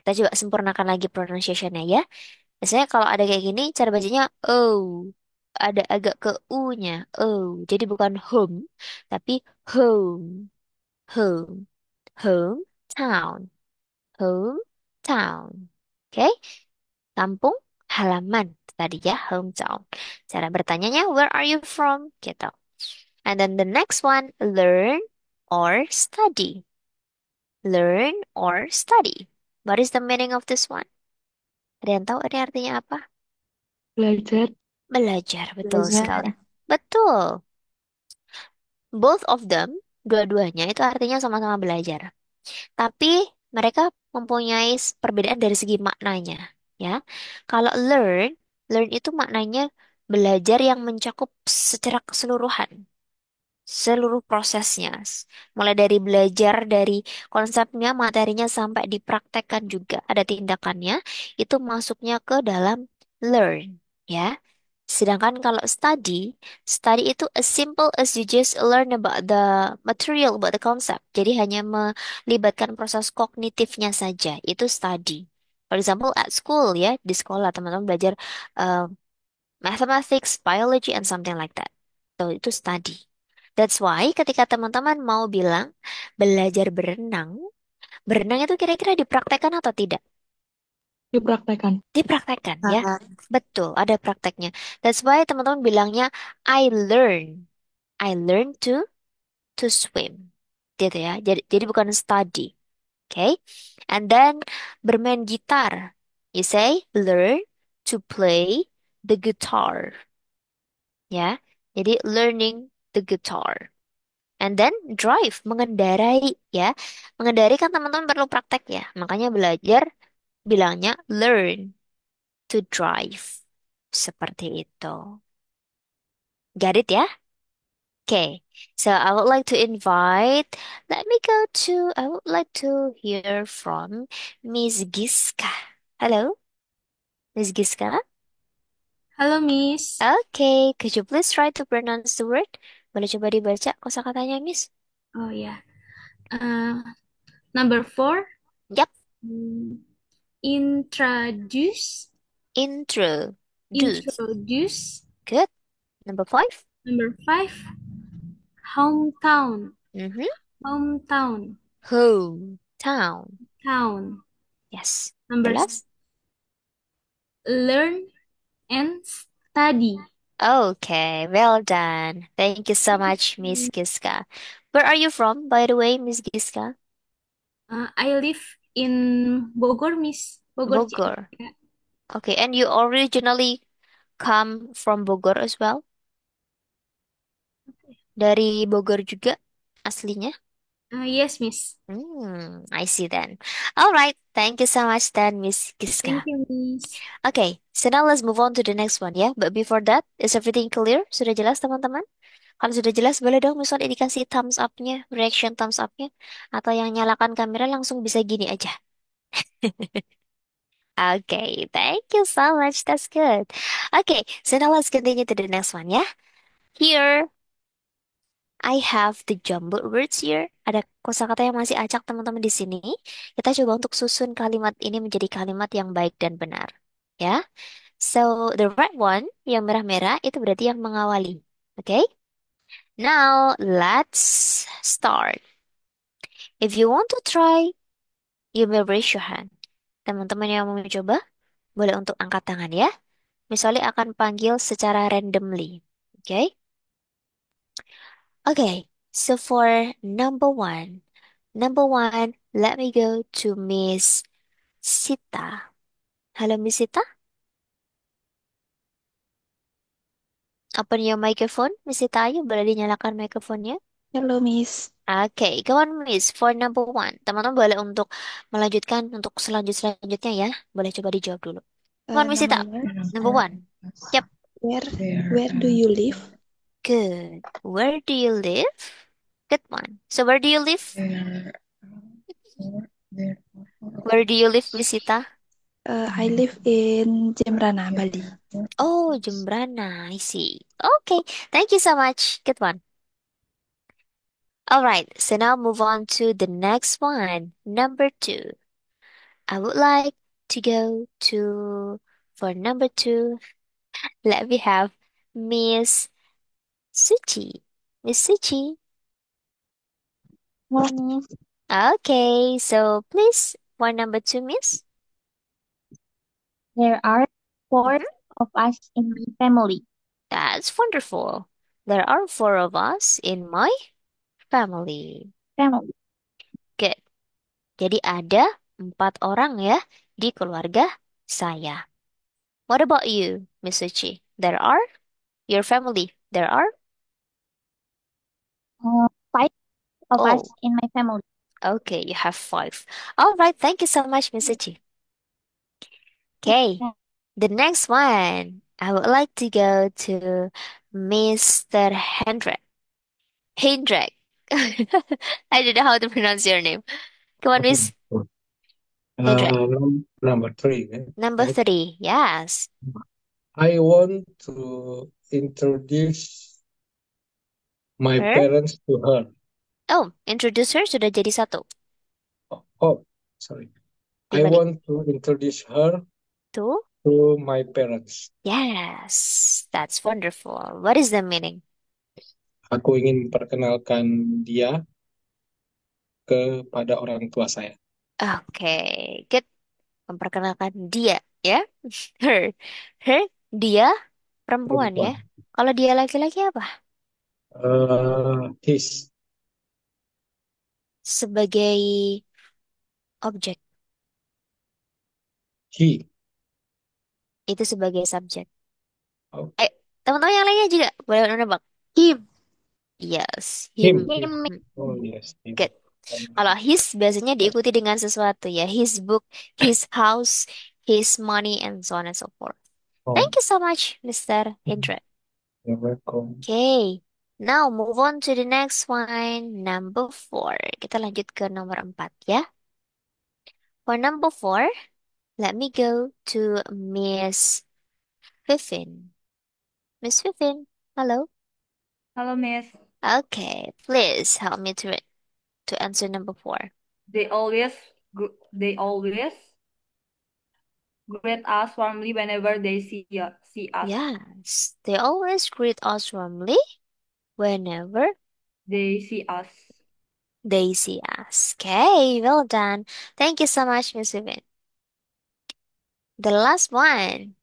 Speaker 1: Kita coba sempurnakan lagi pronunciation-nya ya. Biasanya kalau ada kayak gini, cara bacanya O. Ada agak ke U-nya. O. Jadi bukan home, tapi home. Home. Hometown. Hometown. Oke? Kampung halaman. Tadi ya, hometown. Cara bertanyanya, where are you from? Gitu. And then the next one, learn or study. Learn or study. What is the meaning of this one? Ada yang tahu ini artinya apa?
Speaker 2: Belajar.
Speaker 1: Belajar, betul
Speaker 2: Belajar.
Speaker 1: sekali. Betul. Both of them, dua-duanya itu artinya sama-sama belajar. Tapi mereka mempunyai perbedaan dari segi maknanya, ya. Kalau learn, learn itu maknanya belajar yang mencakup secara keseluruhan, seluruh prosesnya. Mulai dari belajar dari konsepnya, materinya sampai dipraktekkan juga ada tindakannya, itu masuknya ke dalam learn, ya. Sedangkan kalau study, study itu as simple as you just learn about the material, about the concept. Jadi hanya melibatkan proses kognitifnya saja. Itu study. For example, at school ya, di sekolah teman-teman belajar uh, mathematics, biology, and something like that. So itu study. That's why ketika teman-teman mau bilang belajar berenang, berenang itu kira-kira dipraktekkan atau tidak?
Speaker 2: Dipraktekkan.
Speaker 1: Dipraktekkan ya. Betul, ada prakteknya. That's why teman-teman bilangnya I learn to swim. Gitu ya. Jadi bukan study. Okay? And then bermain gitar. You say learn to play the guitar. Ya. Jadi learning the guitar. And then drive, mengendarai ya. Mengendarai kan teman-teman perlu praktek ya. Makanya belajar bilangnya learn to drive. Seperti itu. Get it ya? Okay. So I would like to invite, I would like to hear from Miss Giska. Hello, Miss Giska.
Speaker 7: Halo, Miss.
Speaker 1: Okay, could you please try to pronounce the word? Boleh coba dibaca kosakatanya, Miss?
Speaker 7: Oh ya. Uh, number 4.
Speaker 1: Yap,
Speaker 7: Introduce.
Speaker 1: introduce.
Speaker 7: Introduce.
Speaker 1: Good. Number 5.
Speaker 7: Number 5. Hometown.
Speaker 1: Mm-hmm.
Speaker 7: Hometown.
Speaker 1: Hometown.
Speaker 7: Town.
Speaker 1: Yes.
Speaker 7: Number
Speaker 1: Jelas?
Speaker 7: 6. Learn and study.
Speaker 1: Okay, well done. Thank you so much, Miss Giska. Where are you from, by the way, Miss Giska?
Speaker 7: I live in Bogor, Miss. Bogor,
Speaker 1: Bogor.
Speaker 7: Cianjur.
Speaker 1: Okay, and you originally come from Bogor as well? Dari Bogor juga aslinya?
Speaker 7: Yes, Miss.
Speaker 1: I see then. All right, thank you so much then, Miss
Speaker 7: Thank
Speaker 1: Giska.
Speaker 7: you, Miss.
Speaker 1: Okay, so now let's move on to the next one ya. But before that, is everything clear? Sudah jelas teman-teman? Kalau sudah jelas, boleh dong misal dikasih thumbs up-nya, reaction thumbs up-nya. Atau yang nyalakan kamera langsung bisa gini aja. Okay, thank you so much. That's good. Okay, so now let's continue to the next one ya. Here, I have the jumbled words here. Ada kosakata yang masih acak teman-teman di sini. Kita coba untuk susun kalimat ini menjadi kalimat yang baik dan benar. Ya. So, the right one, yang merah-merah, itu berarti yang mengawali. Oke? Now, let's start. If you want to try, you may raise your hand. Teman-teman yang mau mencoba, boleh untuk angkat tangan ya. Misalnya akan panggil secara randomly. Oke? Okay, so for number one, let me go to Miss Sita. Halo Miss Sita, open your microphone. Miss Sita, ayo boleh dinyalakan mikrofonnya.
Speaker 11: Halo, Miss.
Speaker 1: Oke, come on Miss, for number one. Teman-teman boleh untuk melanjutkan untuk selanjutnya ya. Boleh coba dijawab dulu. Come on Miss Sita,
Speaker 11: Namanya
Speaker 1: number one. Yep,
Speaker 11: where where do you live?
Speaker 1: good. Where do you live? Good one. So where do you live? Where do you live, Miss Sita?
Speaker 11: I live in Jembrana, Bali.
Speaker 1: Oh, Jembrana, I see. Okay, thank you so much. Good one. All right, so now move on to the next one, number two. I would like to go to, for number two, let me have Miss Suchi. Miss Suchi.
Speaker 4: Hello, Miss.
Speaker 1: Okay, so please, for number two, Miss.
Speaker 4: There are four
Speaker 1: Mhm.
Speaker 4: of us in my family.
Speaker 1: That's wonderful. There are four of us in my family.
Speaker 4: Family.
Speaker 1: Good. Jadi ada 4 orang ya di keluarga saya. What about you, Miss Suchi? There are your family. There are?
Speaker 4: Five of us
Speaker 1: Oh,
Speaker 4: in my family.
Speaker 1: okay. You have 5. All right. Thank you so much, Miss Suchi. Okay. The next one, I would like to go to Mr. Hendrik. Hendrik. I don't know how to pronounce your name. Come on, Miss Hendrik.
Speaker 3: Number three,
Speaker 1: Number
Speaker 3: right?
Speaker 1: 3. Yes.
Speaker 3: I want to introduce my
Speaker 1: Her?
Speaker 3: parents to her.
Speaker 1: Oh, introduce her sudah jadi 1.
Speaker 3: Oh, sorry. I
Speaker 1: Dibalik
Speaker 3: want to introduce her
Speaker 1: to?
Speaker 3: to my parents.
Speaker 1: Yes, that's wonderful. What is the meaning?
Speaker 3: Aku ingin memperkenalkan dia kepada orang tua saya.
Speaker 1: Okay, good. Memperkenalkan dia, ya. Her. Her, dia perempuan ya.
Speaker 3: Perempuan.
Speaker 1: Kalau dia laki-laki apa?
Speaker 3: His.
Speaker 1: Sebagai objek.
Speaker 3: He.
Speaker 1: Itu sebagai subjek.
Speaker 3: Oh,
Speaker 1: Eh, teman-teman yang lainnya juga boleh nebak.
Speaker 4: Him.
Speaker 1: Yes,
Speaker 3: him.
Speaker 1: him.
Speaker 3: Oh, yes, him.
Speaker 1: Good. Kalau his biasanya diikuti dengan sesuatu ya. His book, his house, his money, and so on and so forth.
Speaker 3: Oh,
Speaker 1: Thank you so much, Mr. Hendra.
Speaker 3: you're welcome.
Speaker 1: Okay, now move on to the next one, number 4. Kita lanjut ke nomor 4 ya. For number 4, let me go to Miss Fifin. Miss Fifin, hello.
Speaker 7: Halo, Miss.
Speaker 1: Okay, please help me to answer number 4.
Speaker 7: They always they always greet us warmly whenever they see us.
Speaker 1: Yes, they always greet us warmly whenever
Speaker 7: They see us.
Speaker 1: they see us. Okay, well done. Thank you so much, Miss Fifin. The last one.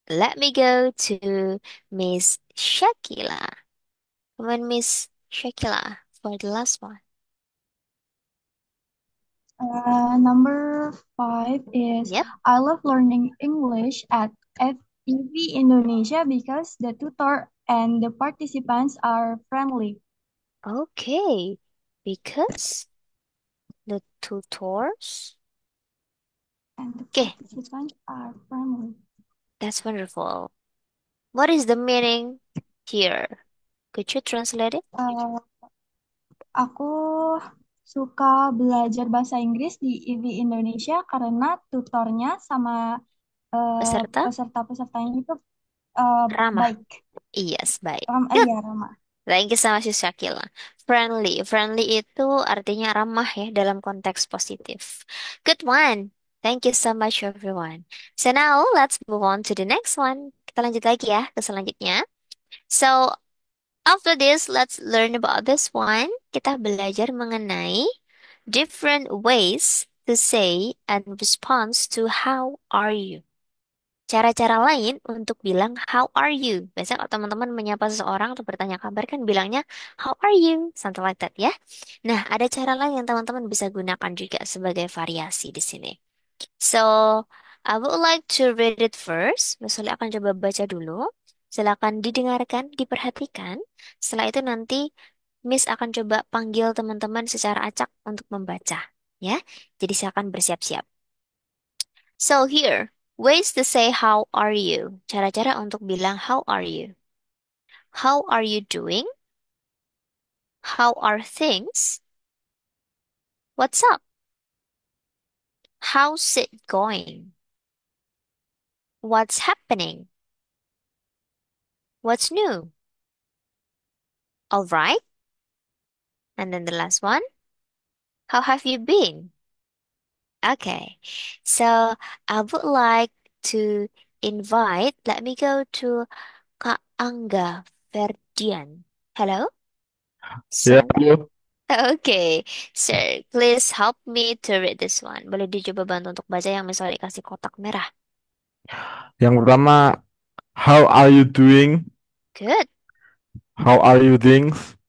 Speaker 1: Let me go to Miss Shakila. Come on, Miss Shakila, for the last one.
Speaker 10: Number 5 is
Speaker 1: Yep.
Speaker 10: I love learning English at FEV Indonesia because the tutor and the participants are friendly.
Speaker 1: Okay. Because the tutors.
Speaker 10: And the
Speaker 1: Okay,
Speaker 10: participants are friendly.
Speaker 1: that's wonderful. What is the meaning here? Could you translate it?
Speaker 10: Aku suka belajar bahasa Inggris di IB Indonesia karena tutornya sama
Speaker 1: Peserta?
Speaker 10: peserta-pesertanya itu
Speaker 1: Ramah.
Speaker 10: baik.
Speaker 1: Yes, baik. Good.
Speaker 10: Iya, ramah.
Speaker 1: Thank you so much, Miss Shakila. Friendly. Friendly itu artinya ramah ya dalam konteks positif. Good one. Thank you so much, everyone. So now let's move on to the next one. Kita lanjut lagi ya ke selanjutnya. So after this, let's learn about this one. Kita belajar mengenai different ways to say and response to how are you. Cara-cara lain untuk bilang how are you. Biasanya kalau teman-teman menyapa seseorang atau bertanya kabar kan bilangnya how are you, something like that ya. Nah, ada cara lain yang teman-teman bisa gunakan juga sebagai variasi di sini. So, I would like to read it first. Misalnya akan coba baca dulu. Silakan didengarkan, diperhatikan. Setelah itu nanti Miss akan coba panggil teman-teman secara acak untuk membaca. Ya, jadi silakan bersiap-siap. So here, ways to say how are you. Cara-cara untuk bilang how are you. How are you doing? How are things? What's up? How's it going? What's happening? What's new? All right. And then the last one, how have you been? Okay. So I would like to invite, let me go to Kak Angga Ferdian. Hello?
Speaker 12: Ya,
Speaker 1: Sir?
Speaker 12: halo.
Speaker 1: Okay, sir, please help me to read this one. Boleh dicoba bantu untuk baca yang misalnya dikasih kotak merah.
Speaker 12: Yang pertama, how are you doing?
Speaker 1: Good.
Speaker 12: How are you things?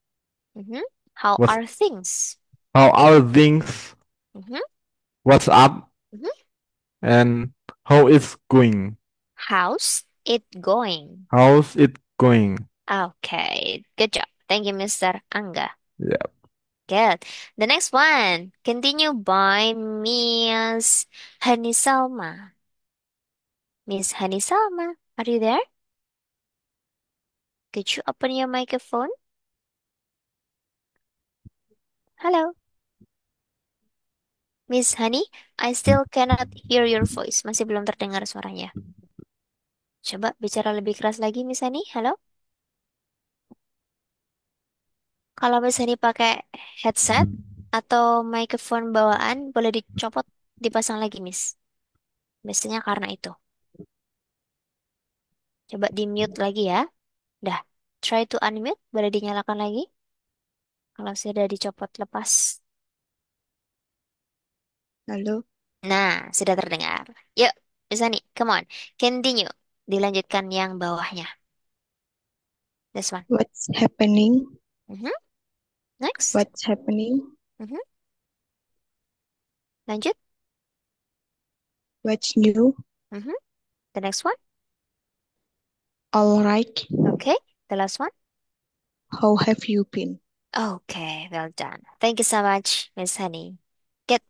Speaker 1: Mhm. How
Speaker 12: What's
Speaker 1: are things?
Speaker 12: how are things?
Speaker 1: Mhm.
Speaker 12: What's up?
Speaker 1: Mhm.
Speaker 12: And how is going?
Speaker 1: How's it going?
Speaker 12: How's it going?
Speaker 1: Okay, good job. Thank you, Mr. Angga.
Speaker 12: Yeah.
Speaker 1: Good. The next one, continue by Miss Hani Salma. Miss Hani Salma, are you there? Could you open your microphone? Hello, Miss Hani. I still cannot hear your voice. Masih belum terdengar suaranya. Coba bicara lebih keras lagi, Miss Hani. Halo. Kalau Miss Hani pakai headset atau microphone bawaan, boleh dicopot, dipasang lagi, Miss. Biasanya karena itu. Coba di mute lagi ya. Dah. Try to unmute. Boleh dinyalakan lagi. Kalau sudah dicopot lepas.
Speaker 11: Halo,
Speaker 1: Nah, sudah terdengar. Yuk, Miss Hani, come on. Continue. Dilanjutkan yang bawahnya. This one.
Speaker 11: what's happening?
Speaker 1: Mhm. Next.
Speaker 11: What's happening?
Speaker 1: Mhm. Lanjut.
Speaker 11: What's new?
Speaker 1: Mhm. The next one.
Speaker 11: All right.
Speaker 1: Okay. The last one.
Speaker 11: How have you been?
Speaker 1: Okay, well done. Thank you so much, Miss Honey. Good.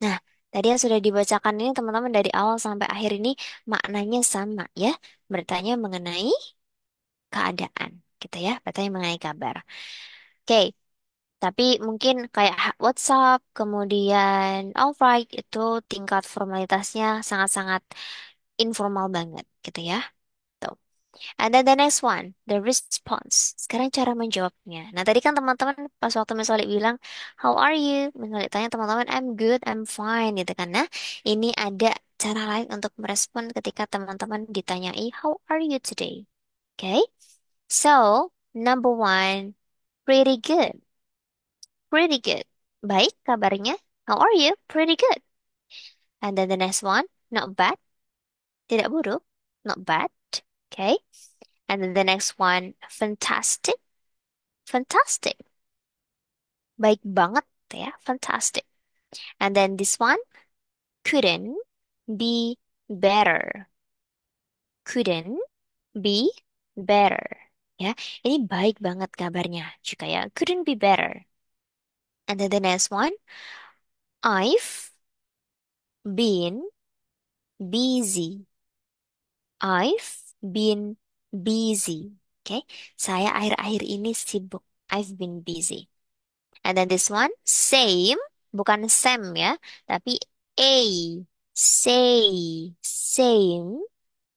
Speaker 1: Nah, tadi yang sudah dibacakan ini teman-teman dari awal sampai akhir ini maknanya sama ya. Bertanya mengenai keadaan, gitu ya. Bertanya mengenai kabar. Oke, tapi mungkin kayak WhatsApp, kemudian alright itu tingkat formalitasnya sangat-sangat informal banget, gitu ya. Tuh. And then the next one, the response. Sekarang cara menjawabnya. Nah, tadi kan teman-teman pas waktu misalnya bilang, how are you? Misalnya tanya teman-teman, I'm good, I'm fine, gitu kan. Nah, ini ada cara lain untuk merespon ketika teman-teman ditanyai, how are you today? Okay? So, number one, pretty good. Pretty good. Baik kabarnya. How are you? Pretty good. And then the next one, not bad. Tidak buruk. Not bad. Okay? And then the next one, fantastic. Fantastic. Baik banget ya, fantastic. And then this one, couldn't be better. Couldn't be better. Ya, ini baik banget kabarnya juga ya. Couldn't be better. And then the next one, I've been busy. I've been busy. Oke, saya akhir-akhir ini sibuk. I've been busy. And then this one, same, bukan same ya, tapi a, same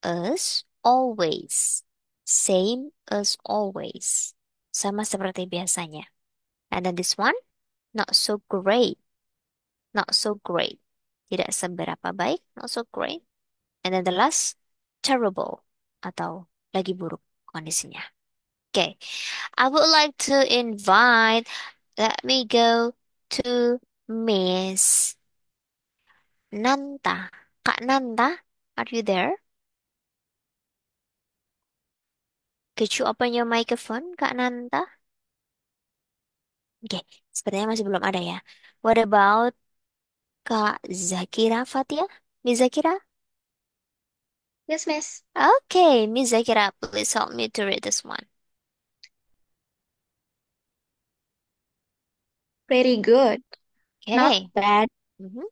Speaker 1: as always. Same as always. Sama seperti biasanya. And then this one, not so great. Not so great. Tidak seberapa baik, not so great. And then the last, terrible atau lagi buruk kondisinya. Okay, I would like to invite, let me go to Miss Nanta. Kak Nanta, are you there? Could you open your microphone, Kak Nanta? Oke, sepertinya masih belum ada ya. What about Kak Zakira Fatia? Miss Zakira?
Speaker 9: Yes, Miss.
Speaker 1: Okay, Miss Zakira, please help me to read this one.
Speaker 9: Pretty good. Not
Speaker 1: Okay.
Speaker 9: bad.
Speaker 1: Mhm.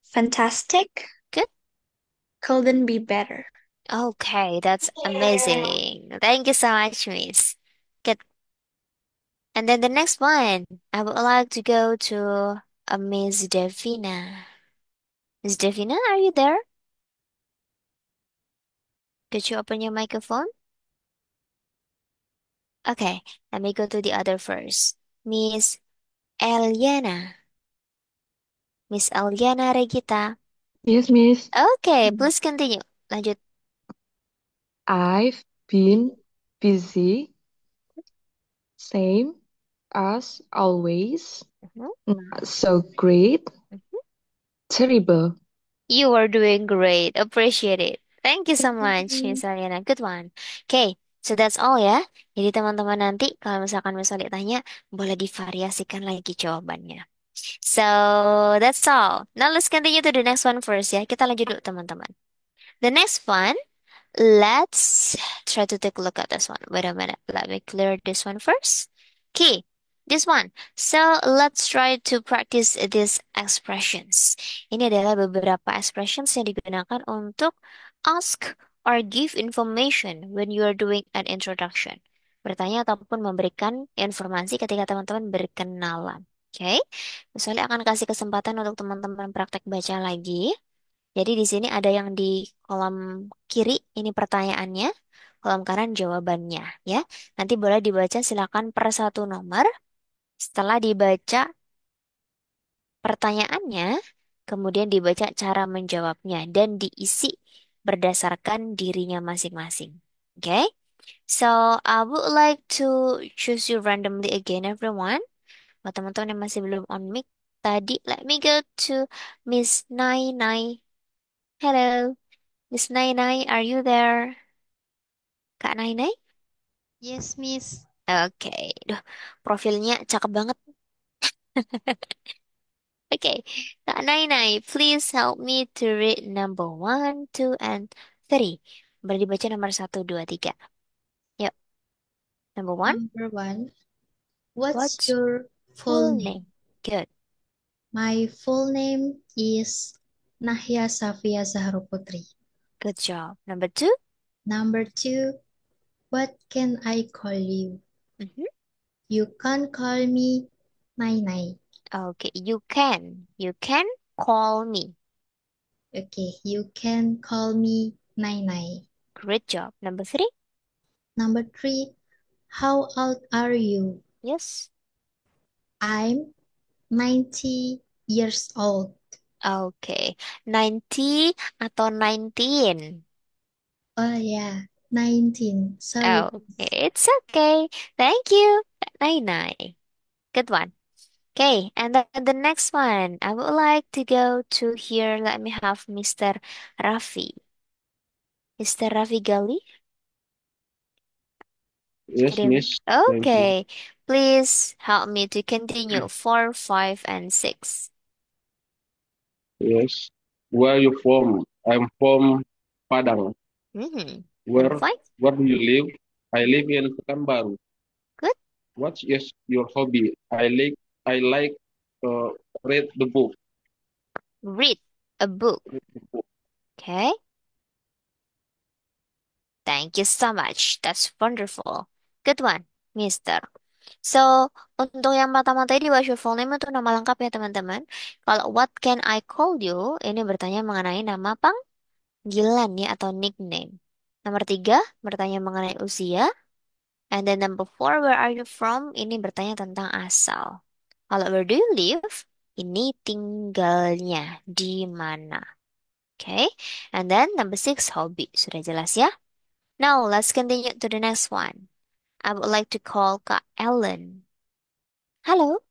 Speaker 9: Fantastic.
Speaker 1: Good.
Speaker 9: Couldn't be better.
Speaker 1: Okay, that's amazing. Thank you so much, Miss. Good. And then the next one, I would like to go to Miss Devina. Miss Devina, are you there? Could you open your microphone? Okay, let me go to the other first. Miss Eliana. Miss Eliana Regita.
Speaker 13: Yes, Miss.
Speaker 1: Okay, please continue. Lanjut.
Speaker 13: I've been busy, same as always.
Speaker 1: Mhm,
Speaker 13: Not so great,
Speaker 1: mhm.
Speaker 13: terrible.
Speaker 1: You are doing great. Appreciate it. Thank you so much, Miss Eliana. Good one. Okay, so that's all ya. Jadi teman-teman nanti kalau misalkan Miss Oli tanya, boleh divariasikan lagi jawabannya. So, that's all. Now let's continue to the next one first ya. Kita lanjut dulu teman-teman. The next one, let's try to take a look at this one. Wait a minute. Let me clear this one first. Okay, this one. So let's try to practice these expressions. Ini adalah beberapa expressions yang digunakan untuk ask or give information when you are doing an introduction. Bertanya ataupun memberikan informasi ketika teman-teman berkenalan. Oke, misalnya akan kasih kesempatan untuk teman-teman praktek baca lagi. Jadi di sini ada yang di kolom kiri ini pertanyaannya, kolom kanan jawabannya ya. Nanti boleh dibaca silakan per satu nomor. Setelah dibaca pertanyaannya, kemudian dibaca cara menjawabnya dan diisi berdasarkan dirinya masing-masing. Oke? So, I would like to choose you randomly again everyone. Buat teman-teman yang masih belum on mic tadi, let me go to Miss Nai Nai. Hello. Miss Nai Nai, are you there? Kak Nai Nai?
Speaker 14: Yes, Miss.
Speaker 1: Oke, duh, profilnya cakep banget. Oke, Kak Nai Nai, please help me to read number one, two, and three. Boleh dibaca nomor satu, dua, tiga. Yuk, number one.
Speaker 14: Number one, what's
Speaker 1: What's
Speaker 14: your
Speaker 1: full
Speaker 14: full name?
Speaker 1: name? Good.
Speaker 14: My full name is Nahya Safia Zahro Putri.
Speaker 1: Good job. Number two.
Speaker 14: Number two, what can I call you?
Speaker 1: Mhm.
Speaker 14: You can call me Nai Nai.
Speaker 1: Okay, you can. You can call me.
Speaker 14: Okay, you can call me Nai Nai.
Speaker 1: Great job. Number three.
Speaker 14: Number three, how old are you?
Speaker 1: Yes.
Speaker 14: I'm 90 years old.
Speaker 1: Okay, 90 atau 19?
Speaker 14: Oh yeah, 19. Sorry.
Speaker 1: Oh, it's okay. Thank you, Nai Nai. Good one. Okay, and then the next one, I would like to go to here. Let me have Mr. Raffi. Mr. Raffi Gali?
Speaker 15: Yes,
Speaker 1: Good
Speaker 15: Miss. Thank you.
Speaker 1: Okay, please help me to continue 4, 5, and 6.
Speaker 15: Yes. Where are you from? I'm from Padang.
Speaker 1: Mm-hmm.
Speaker 15: Where
Speaker 1: Number 5.
Speaker 15: where do you live? I live in Pekanbaru.
Speaker 1: Good.
Speaker 15: What is your hobby? I like read the book.
Speaker 1: Read a book.
Speaker 15: Read the book.
Speaker 1: Okay. Thank you so much. That's wonderful. Good one, Mister. So, untuk yang pertama tadi, what's your full name itu nama lengkap ya teman-teman. Kalau what can I call you, ini bertanya mengenai nama panggilan ya atau nickname. Nomor 3, bertanya mengenai usia. And then number 4, where are you from? Ini bertanya tentang asal. Kalau where do you live? Ini tinggalnya di mana? Okay. And then number 6, hobi. Sudah jelas ya? Now, let's continue to the next one. I would like to call Kak Ellen. Halo,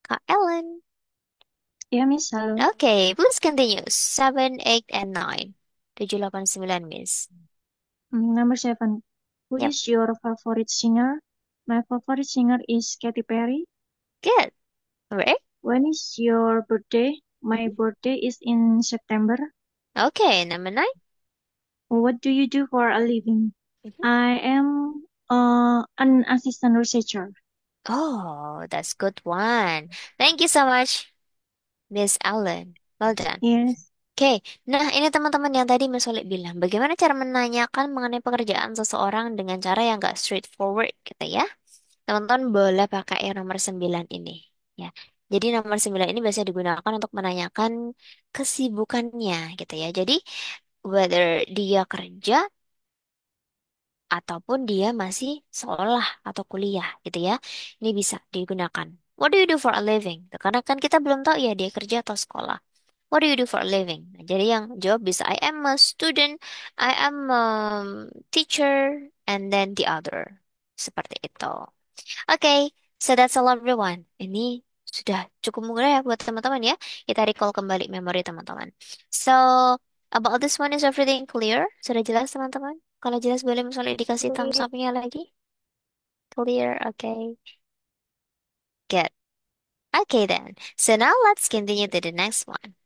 Speaker 1: Kak Ellen.
Speaker 10: Ya, Miss. Halo.
Speaker 1: Okay, please continue. 7, 8, and 9. 7, 8, 9, Miss.
Speaker 10: Number 7. Who
Speaker 1: Yep.
Speaker 10: is your favorite singer? My favorite singer is Katy Perry.
Speaker 1: Good. Alright.
Speaker 10: When is your birthday? My birthday is in September.
Speaker 1: Okay, number 9.
Speaker 10: What do you do for a living? I am an assistant researcher.
Speaker 1: Oh, that's good one. Thank you so much, Miss Ellen. Well done.
Speaker 10: Yes.
Speaker 1: Oke, nah ini teman-teman yang tadi Miss Solid bilang, bagaimana cara menanyakan mengenai pekerjaan seseorang dengan cara yang gak straightforward gitu ya. Teman-teman boleh pakai yang nomor 9 ini. Ya. Jadi nomor 9 ini biasanya digunakan untuk menanyakan kesibukannya gitu ya. Jadi whether dia kerja ataupun dia masih sekolah atau kuliah gitu ya. Ini bisa digunakan. What do you do for a living? Karena kan kita belum tahu ya dia kerja atau sekolah. What do you do for a living? Nah, jadi yang jawab bisa I am a student, I am a teacher, and then the other. Seperti itu. Oke, so that's all everyone. Ini sudah cukup mudah ya buat teman-teman ya. Kita recall kembali memori teman-teman. So, about this one is everything clear? Sudah jelas teman-teman? Kalau jelas boleh misalnya dikasih thumbs up-nya lagi. Clear, okay. Good. Okay then. So now let's continue to the next one.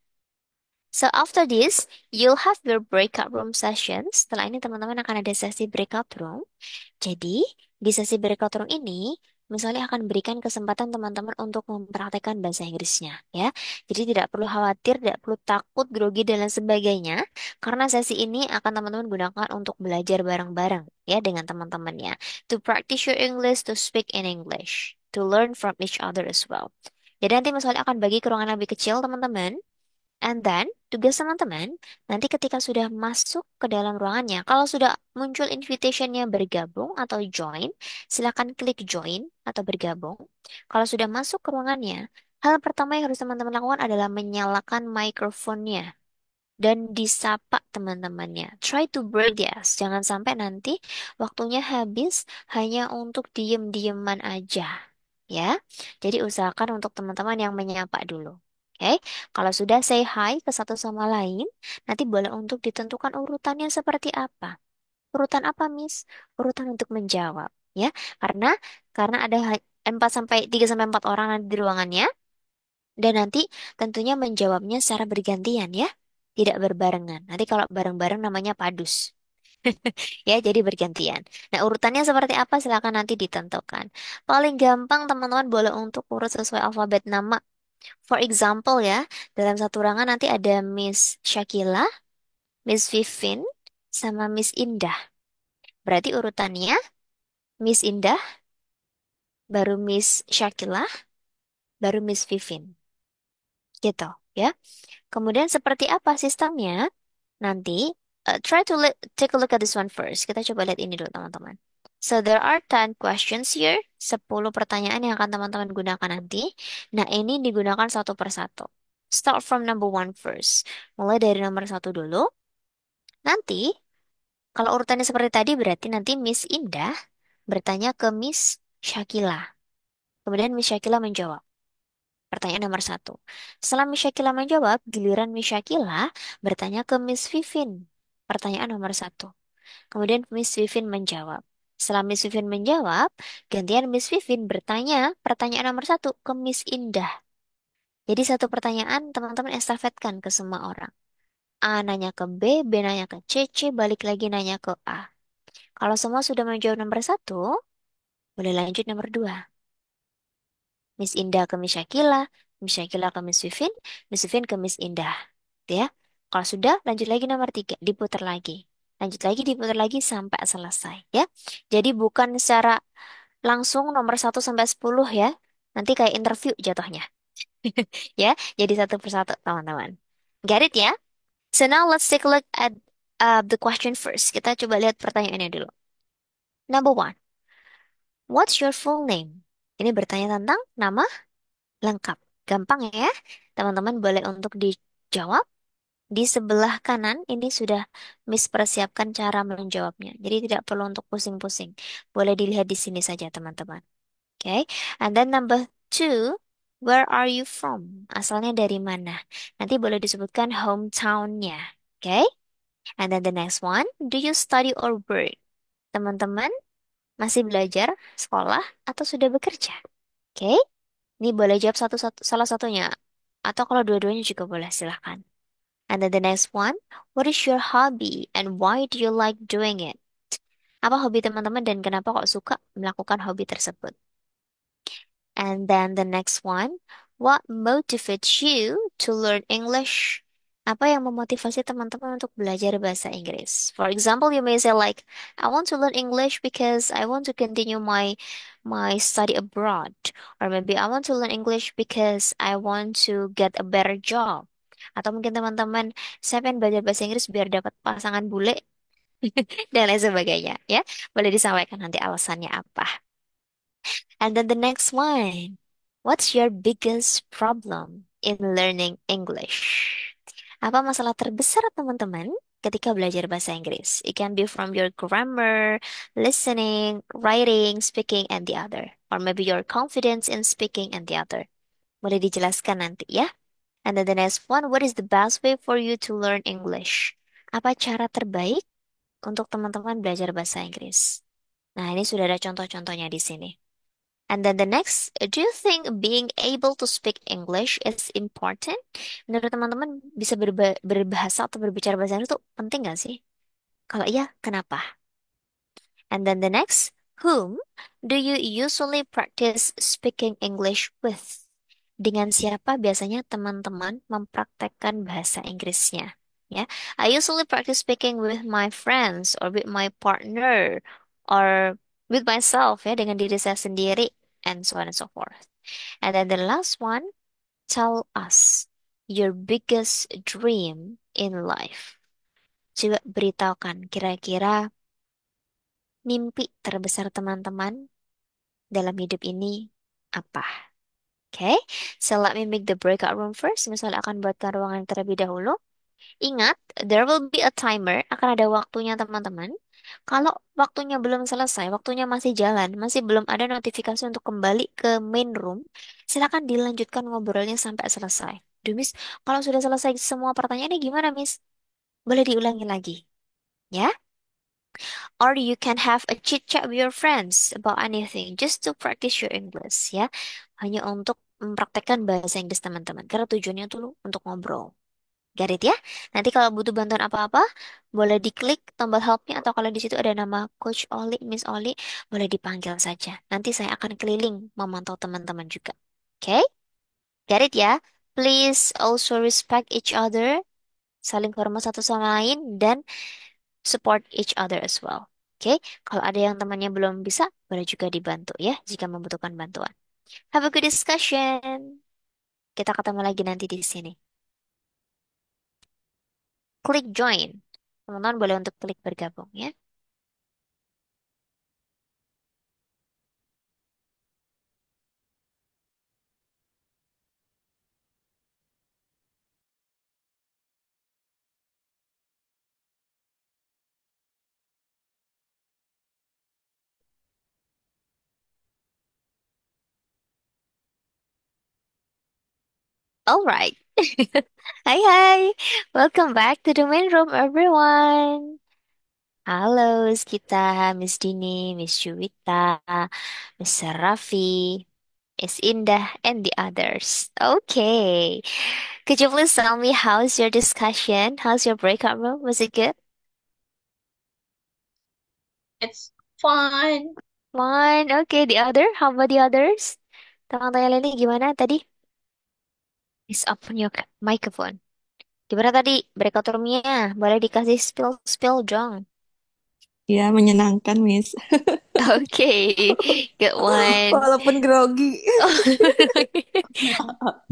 Speaker 1: So after this, you'll have your breakout room sessions. Setelah ini teman-teman akan ada sesi breakout room. Jadi, di sesi breakout room ini, misalnya akan berikan kesempatan teman-teman untuk mempraktekkan bahasa Inggrisnya, ya. Jadi tidak perlu khawatir, tidak perlu takut, grogi, dan lain sebagainya. Karena sesi ini akan teman-teman gunakan untuk belajar bareng-bareng, ya, dengan teman-temannya. To practice your English, to speak in English. To learn from each other as well. Jadi nanti misalnya akan bagi ke ruangan lebih kecil, teman-teman. And then, tugas teman-teman, nanti ketika sudah masuk ke dalam ruangannya, kalau sudah muncul invitation-nya bergabung atau join, silakan klik join atau bergabung. Kalau sudah masuk ke ruangannya, hal pertama yang harus teman-teman lakukan adalah menyalakan mikrofonnya dan disapa teman-temannya. Try to break the ice. Jangan sampai nanti waktunya habis hanya untuk diem-dieman aja. Ya, jadi usahakan untuk teman-teman yang menyapa dulu. Oke, kalau sudah say hi ke satu sama lain, nanti boleh untuk ditentukan urutannya seperti apa. Urutan apa, Miss? Urutan untuk menjawab, ya. Karena ada 4 sampai 3 sampai 4 orang nanti di ruangannya dan nanti tentunya menjawabnya secara bergantian ya. Tidak berbarengan. Nanti kalau bareng-bareng namanya padus. Ya, jadi bergantian. Nah, urutannya seperti apa silakan nanti ditentukan. Paling gampang teman-teman boleh untuk urut sesuai alfabet nama. For example ya, dalam satu ruangan nanti ada Miss Shakila, Miss Vivin, sama Miss Indah. Berarti urutannya Miss Indah, baru Miss Shakila, baru Miss Vivin. Gitu ya. Kemudian seperti apa sistemnya? Nanti try to take a look at this one first. Kita coba lihat ini dulu teman-teman. So there are 10 questions here, 10 pertanyaan yang akan teman-teman gunakan nanti. Nah, ini digunakan satu persatu. Start from number 1 first. Mulai dari nomor 1 dulu. Nanti, kalau urutannya seperti tadi, berarti nanti Miss Indah bertanya ke Miss Shakila. Kemudian Miss Shakila menjawab. Pertanyaan nomor 1. Setelah Miss Shakila menjawab, giliran Miss Shakila bertanya ke Miss Vivin. Pertanyaan nomor 1. Kemudian Miss Vivin menjawab. Setelah Miss Vivin menjawab, gantian Miss Vivin bertanya pertanyaan nomor 1 ke Miss Indah. Jadi satu pertanyaan teman-teman estafetkan ke semua orang. A nanya ke B, B nanya ke C, C balik lagi nanya ke A. Kalau semua sudah menjawab nomor 1, boleh lanjut nomor 2. Miss Indah ke Miss Shakila ke Miss Vivin ke Miss Indah. Gitu ya. Kalau sudah, lanjut lagi nomor 3, diputar lagi. Lanjut lagi, diputar lagi sampai selesai ya. Jadi bukan secara langsung nomor 1 sampai 10 ya. Nanti kayak interview jatuhnya. Ya, jadi satu persatu teman-teman. Get it ya? So now let's take a look at the question first. Kita coba lihat pertanyaannya dulu. Number 1. What's your full name? Ini bertanya tentang nama lengkap. Gampang ya. Teman-teman boleh untuk dijawab. Di sebelah kanan ini sudah Miss persiapkan cara menjawabnya. Jadi tidak perlu untuk pusing-pusing. Boleh dilihat di sini saja teman-teman. Okay. And then number two, where are you from? Asalnya dari mana? Nanti boleh disebutkan hometown-nya. Okay. And then the next one, do you study or work? Teman-teman masih belajar, sekolah, atau sudah bekerja? Oke. Ini boleh jawab salah satunya. Atau kalau dua-duanya juga boleh, silahkan. And then the next one, what is your hobby and why do you like doing it? Apa hobi teman-teman dan kenapa kok suka melakukan hobi tersebut? And then the next one, what motivates you to learn English? Apa yang memotivasi teman-teman untuk belajar bahasa Inggris? For example, you may say like, I want to learn English because I want to continue my study abroad. Or maybe I want to learn English because I want to get a better job. Atau mungkin teman-teman, saya pengen belajar bahasa Inggris biar dapat pasangan bule dan lain sebagainya. Ya, boleh disampaikan nanti alasannya apa. And then the next one. What's your biggest problem in learning English? Apa masalah terbesar teman-teman ketika belajar bahasa Inggris? It can be from your grammar, listening, writing, speaking, and the other. Or maybe your confidence in speaking and the other. Boleh dijelaskan nanti ya. And then the next one, what is the best way for you to learn English? Apa cara terbaik untuk teman-teman belajar bahasa Inggris? Nah, ini sudah ada contoh-contohnya di sini. And then the next, do you think being able to speak English is important? Menurut teman-teman bisa berbahasa atau berbicara bahasa Inggris itu penting nggak sih? Kalau iya, kenapa? And then the next, whom do you usually practice speaking English with? Dengan siapa biasanya teman-teman mempraktekkan bahasa Inggrisnya? Ya, I usually practice speaking with my friends or with my partner or with myself ya dengan diri saya sendiri and so on and so forth. And then the last one, tell us your biggest dream in life. Coba beritahukan kira-kira mimpi terbesar teman-teman dalam hidup ini apa? Okay, so let me make the breakout room first. Misalnya akan buatkan ruangan terlebih dahulu. Ingat, there will be a timer, akan ada waktunya teman-teman. Kalau waktunya belum selesai, waktunya masih jalan, masih belum ada notifikasi untuk kembali ke main room, silakan dilanjutkan ngobrolnya sampai selesai. Duh, Miss, kalau sudah selesai semua pertanyaannya gimana, Miss? Boleh diulangi lagi, ya? Or you can have a chit chat with your friends about anything just to practice your English ya. Hanya untuk mempraktekkan bahasa Inggris teman-teman. Karena tujuannya tuh untuk ngobrol. Get it ya? Nanti kalau butuh bantuan apa-apa, boleh diklik tombol help-nya atau kalau di situ ada nama Coach Oli, Miss Oli, boleh dipanggil saja. Nanti saya akan keliling memantau teman-teman juga. Oke? Get it ya? Please also respect each other, saling hormat satu sama lain dan support each other as well. Oke, kalau ada yang temannya belum bisa, boleh juga dibantu ya jika membutuhkan bantuan. Have a good discussion. Kita ketemu lagi nanti di sini. Klik join. Teman-teman boleh untuk klik bergabung ya. Alright. Hai hai. Welcome back to the main room everyone. Halo Miss kita, Miss Dini, Miss Juwita, Mr. Raffi, Miss Indah, and the others. Okay. Could you please tell me how's your discussion? How's your breakout room? Was it good?
Speaker 10: It's fun.
Speaker 1: Fine. Okay, the other? How about the others? Teman-teman lainnya gimana tadi? Please open your microphone. Gimana tadi breakout roomnya? Boleh dikasih spill Jong.
Speaker 11: Ya, menyenangkan, Miss.
Speaker 1: Okay, good one.
Speaker 11: Walaupun grogi.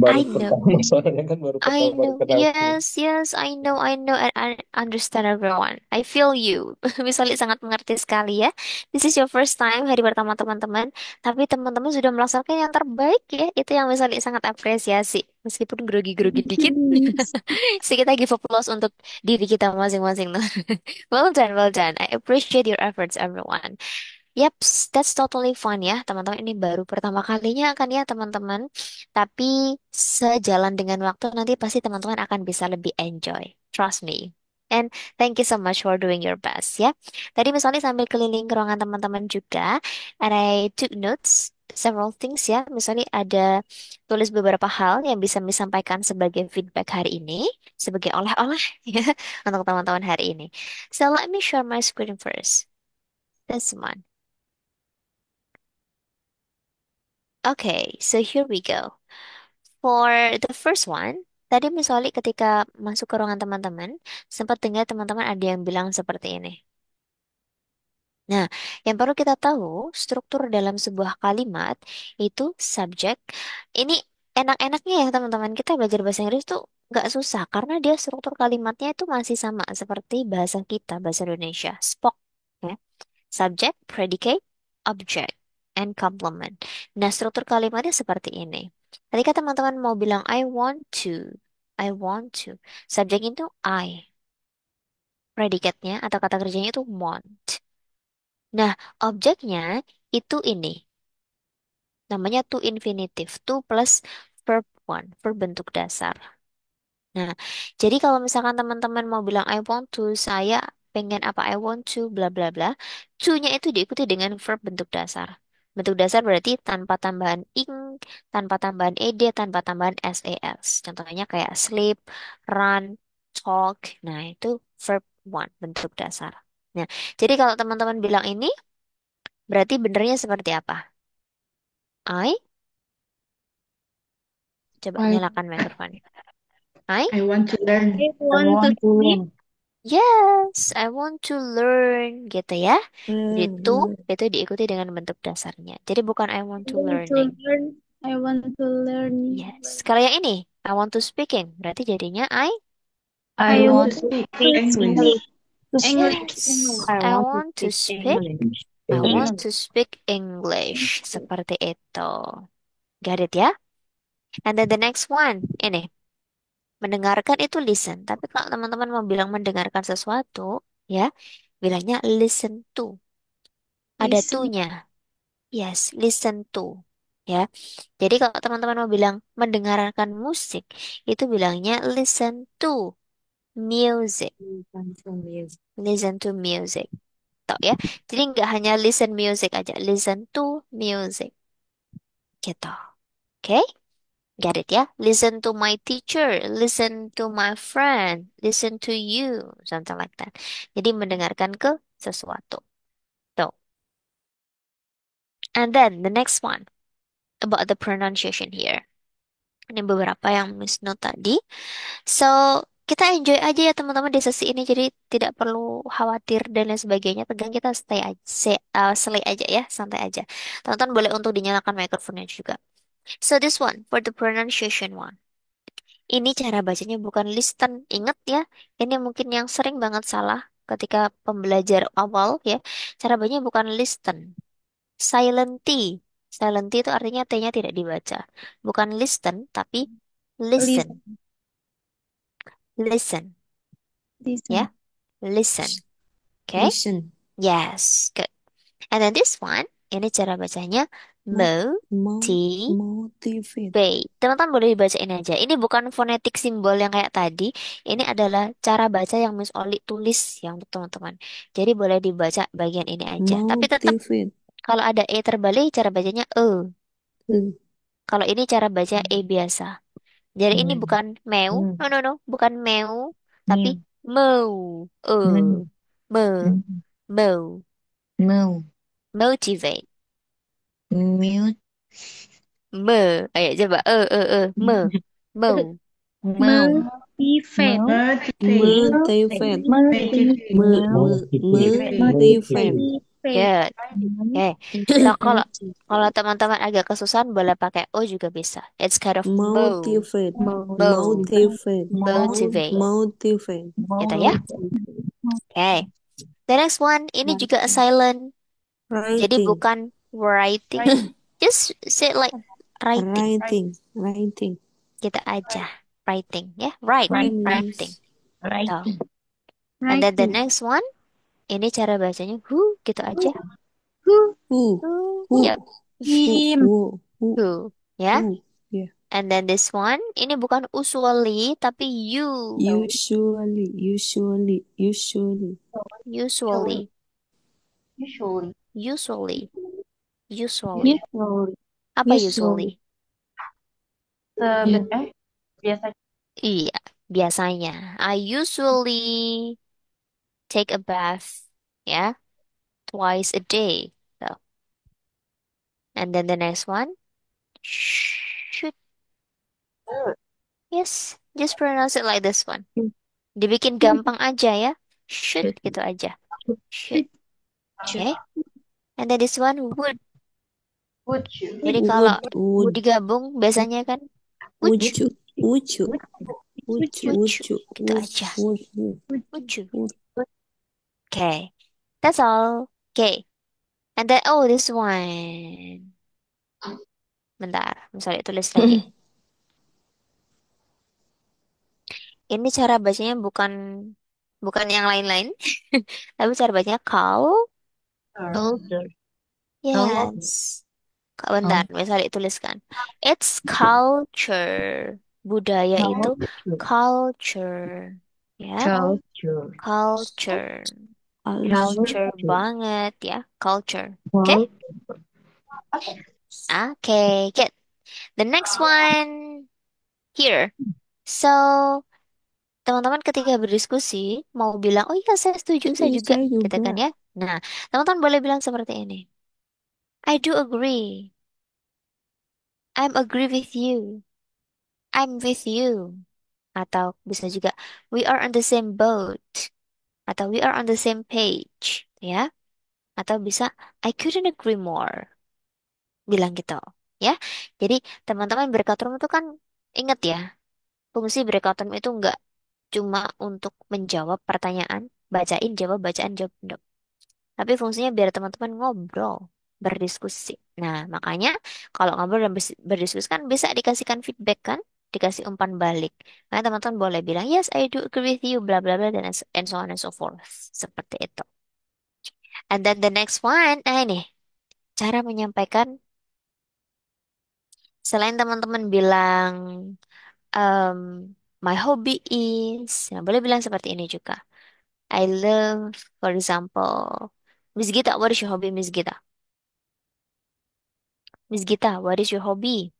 Speaker 3: Baru
Speaker 1: I know.
Speaker 3: pertama soalnya kan baru
Speaker 1: I
Speaker 3: pertama baru
Speaker 1: know.
Speaker 3: kenal tuh.
Speaker 1: Yes, I know, and I understand everyone. I feel you. Misalnya sangat mengerti sekali ya. This is your first time, hari pertama teman-teman. Tapi teman-teman sudah melaksanakan yang terbaik ya. Itu yang misalnya sangat apresiasi. Meskipun grogi-grogi dikit. So kita give applause untuk diri kita masing-masing. Well done, well done. I appreciate your efforts, everyone. Yaps, that's totally fun ya, teman-teman. Ini baru pertama kalinya kan ya, teman-teman. Tapi sejalan dengan waktu nanti pasti teman-teman akan bisa lebih enjoy. Trust me. And thank you so much for doing your best ya. Tadi misalnya sambil keliling ke ruangan teman-teman juga, and I took notes several things ya. Misalnya ada tulis beberapa hal yang bisa disampaikan sebagai feedback hari ini, sebagai oleh-oleh ya untuk teman-teman hari ini. So let me share my screen first. This one. Okay, so here we go. For the first one, tadi misalnya ketika masuk ke ruangan teman-teman, sempat dengar teman-teman ada yang bilang seperti ini. Nah, yang perlu kita tahu, struktur dalam sebuah kalimat itu subjek. Ini enak-enaknya ya teman-teman, kita belajar bahasa Inggris tuh nggak susah, karena dia struktur kalimatnya itu masih sama seperti bahasa kita, bahasa Indonesia. Spoke, ya. Subject, predicate, object, and complement. Nah, struktur kalimatnya seperti ini. Ketika teman-teman mau bilang I want to. Subjeknya itu I. Predicate-nya atau kata kerjanya itu want. Nah, objeknya itu ini. Namanya to infinitive. To plus verb one. Verb bentuk dasar. Nah, jadi kalau misalkan teman-teman mau bilang I want to, saya pengen apa I want to, bla bla bla. To-nya itu diikuti dengan verb bentuk dasar. Bentuk dasar berarti tanpa tambahan ing, tanpa tambahan ed, tanpa tambahan ses. Contohnya kayak sleep, run, talk. Nah, itu verb one, bentuk dasar. Nah, jadi kalau teman-teman bilang ini, berarti benernya seperti apa? I, coba
Speaker 13: I
Speaker 1: nyalakan mikrofon.
Speaker 6: I want to learn.
Speaker 9: I want to sleep.
Speaker 1: Yes, I want to learn gitu ya. Jadi to
Speaker 11: Learn.
Speaker 1: itu diikuti dengan bentuk dasarnya. Jadi bukan I want
Speaker 9: I
Speaker 1: to
Speaker 9: want to
Speaker 1: learning.
Speaker 9: learn. I want to learn.
Speaker 1: Yes. Kalau yang ini I want to speaking berarti jadinya
Speaker 6: I
Speaker 9: I
Speaker 6: want
Speaker 9: want
Speaker 6: to
Speaker 9: to
Speaker 6: speak
Speaker 9: speak
Speaker 6: English.
Speaker 9: English.
Speaker 1: yes.
Speaker 11: I
Speaker 1: I
Speaker 11: want to
Speaker 1: want to
Speaker 11: speak
Speaker 1: speak.
Speaker 11: English.
Speaker 1: I want
Speaker 3: English.
Speaker 1: to speak English seperti itu. Got it ya? And then the next one ini mendengarkan itu listen. Tapi kalau teman-teman mau bilang mendengarkan sesuatu ya bilangnya listen to. Ada
Speaker 9: Listen.
Speaker 1: to-nya. Yes, listen to. Ya. Jadi kalau teman-teman mau bilang mendengarkan musik, itu bilangnya listen to music. Listen to music. Tau ya. Jadi nggak hanya listen music aja, listen to music. Gitu. Oke? Get it ya? Listen to my teacher, listen to my friend, listen to you, something like that. Jadi mendengarkan ke sesuatu. Tuh. And then the next one about the pronunciation here. Ini beberapa yang Miss Note tadi. So, kita enjoy aja ya teman-teman di sesi ini. Jadi tidak perlu khawatir dan lain sebagainya. Tegang kita stay aja, slay aja ya, santai aja. Teman-teman boleh untuk dinyalakan mikrofonnya juga. So this one for the pronunciation one. Ini cara bacanya bukan listen. Ingat ya, ini mungkin yang sering banget salah ketika pembelajar awal ya. Cara bacanya bukan listen. Silent T. Silent T itu artinya T-nya tidak dibaca. Bukan listen, tapi listen.
Speaker 9: Listen.
Speaker 1: Listen.
Speaker 9: Listen.
Speaker 1: Ya, listen. Okay?
Speaker 11: Listen.
Speaker 1: Yes, good. And then this one, ini cara bacanya motivate. Teman-teman boleh dibacain aja. Ini bukan fonetik simbol yang kayak tadi. Ini adalah cara baca yang Miss Oli tulis yang teman-teman. Jadi boleh dibaca bagian ini aja. Tapi tetap
Speaker 11: Motivate.
Speaker 1: kalau ada E terbalik, cara bacanya E. Kalau ini cara baca E biasa. Jadi ini bukan meu, no, bukan meu, tapi mau, mau, motivate, ayo coba, mau,
Speaker 9: Motivate.
Speaker 11: Motivate.
Speaker 6: Motivate.
Speaker 11: Motivate.
Speaker 1: Good. Oke. So kalau teman-teman agak kesusahan boleh pakai O juga bisa. It's kind of bow.
Speaker 11: Motivate.
Speaker 1: Bow.
Speaker 11: Motivate.
Speaker 1: Motivate.
Speaker 11: Motivate.
Speaker 1: Gitu ya. Oke. The next one, ini juga silent. Jadi
Speaker 11: Writing.
Speaker 1: bukan writing. Just say like writing.
Speaker 11: Writing.
Speaker 1: Gitu aja. Writing ya. Writing. So. And then the next one, ini cara bacanya who gitu aja.
Speaker 11: Who.
Speaker 1: Yep.
Speaker 11: Who.
Speaker 1: Ya.
Speaker 11: Yeah.
Speaker 1: And then this one, ini bukan usually tapi you.
Speaker 11: Usually.
Speaker 1: Apa usually?
Speaker 8: Biasa.
Speaker 1: Iya, biasanya. I usually take a bath, ya, twice a day. So. And then the next one, should. Yes, just pronounce it like this one. Dibikin gampang aja ya. Should gitu aja. Should. Okay. And then this one, would. Jadi kalau
Speaker 11: Would.
Speaker 1: digabung biasanya kan would you.
Speaker 11: Would you.
Speaker 1: Gitu aja. Would you. Okay. That's all. Okay. And then, oh, this one. Bentar, misalnya tulis lagi. Ini cara bacanya bukan yang lain-lain, tapi cara bacanya
Speaker 8: Culture.
Speaker 1: yes. Bentar, misalnya tuliskan. It's culture. Budaya itu culture. Ya. Culture. Culture banget ya, culture. Okay? Okay, good. The next one here. So, teman-teman ketika berdiskusi mau bilang, oh iya saya setuju, saya juga, gitu kan ya. Nah, teman-teman boleh bilang seperti ini. I do agree. I'm agree with you. I'm with you. Atau bisa juga, we are on the same boat. Atau we are on the same page. Ya. Atau bisa, I couldn't agree more. Bilang gitu. Ya. Jadi, teman-teman breakout room itu kan, ingat ya, fungsi breakout room itu nggak cuma untuk menjawab pertanyaan, bacain, jawab, bacaan, jawab. No. Tapi fungsinya biar teman-teman ngobrol, berdiskusi. Nah, makanya kalau ngobrol dan berdiskusi kan bisa dikasihkan feedback kan, dikasih umpan balik. Nah, teman-teman boleh bilang, yes, I do agree with you, bla bla bla, dan and so on and so forth. Seperti itu. And then the next one, nah ini, cara menyampaikan, selain teman-teman bilang, um, my hobby is, nah boleh bilang seperti ini juga. I love, for example, Miss Gita, what is your hobby, Miss Gita? Miss Gita, what is your hobby?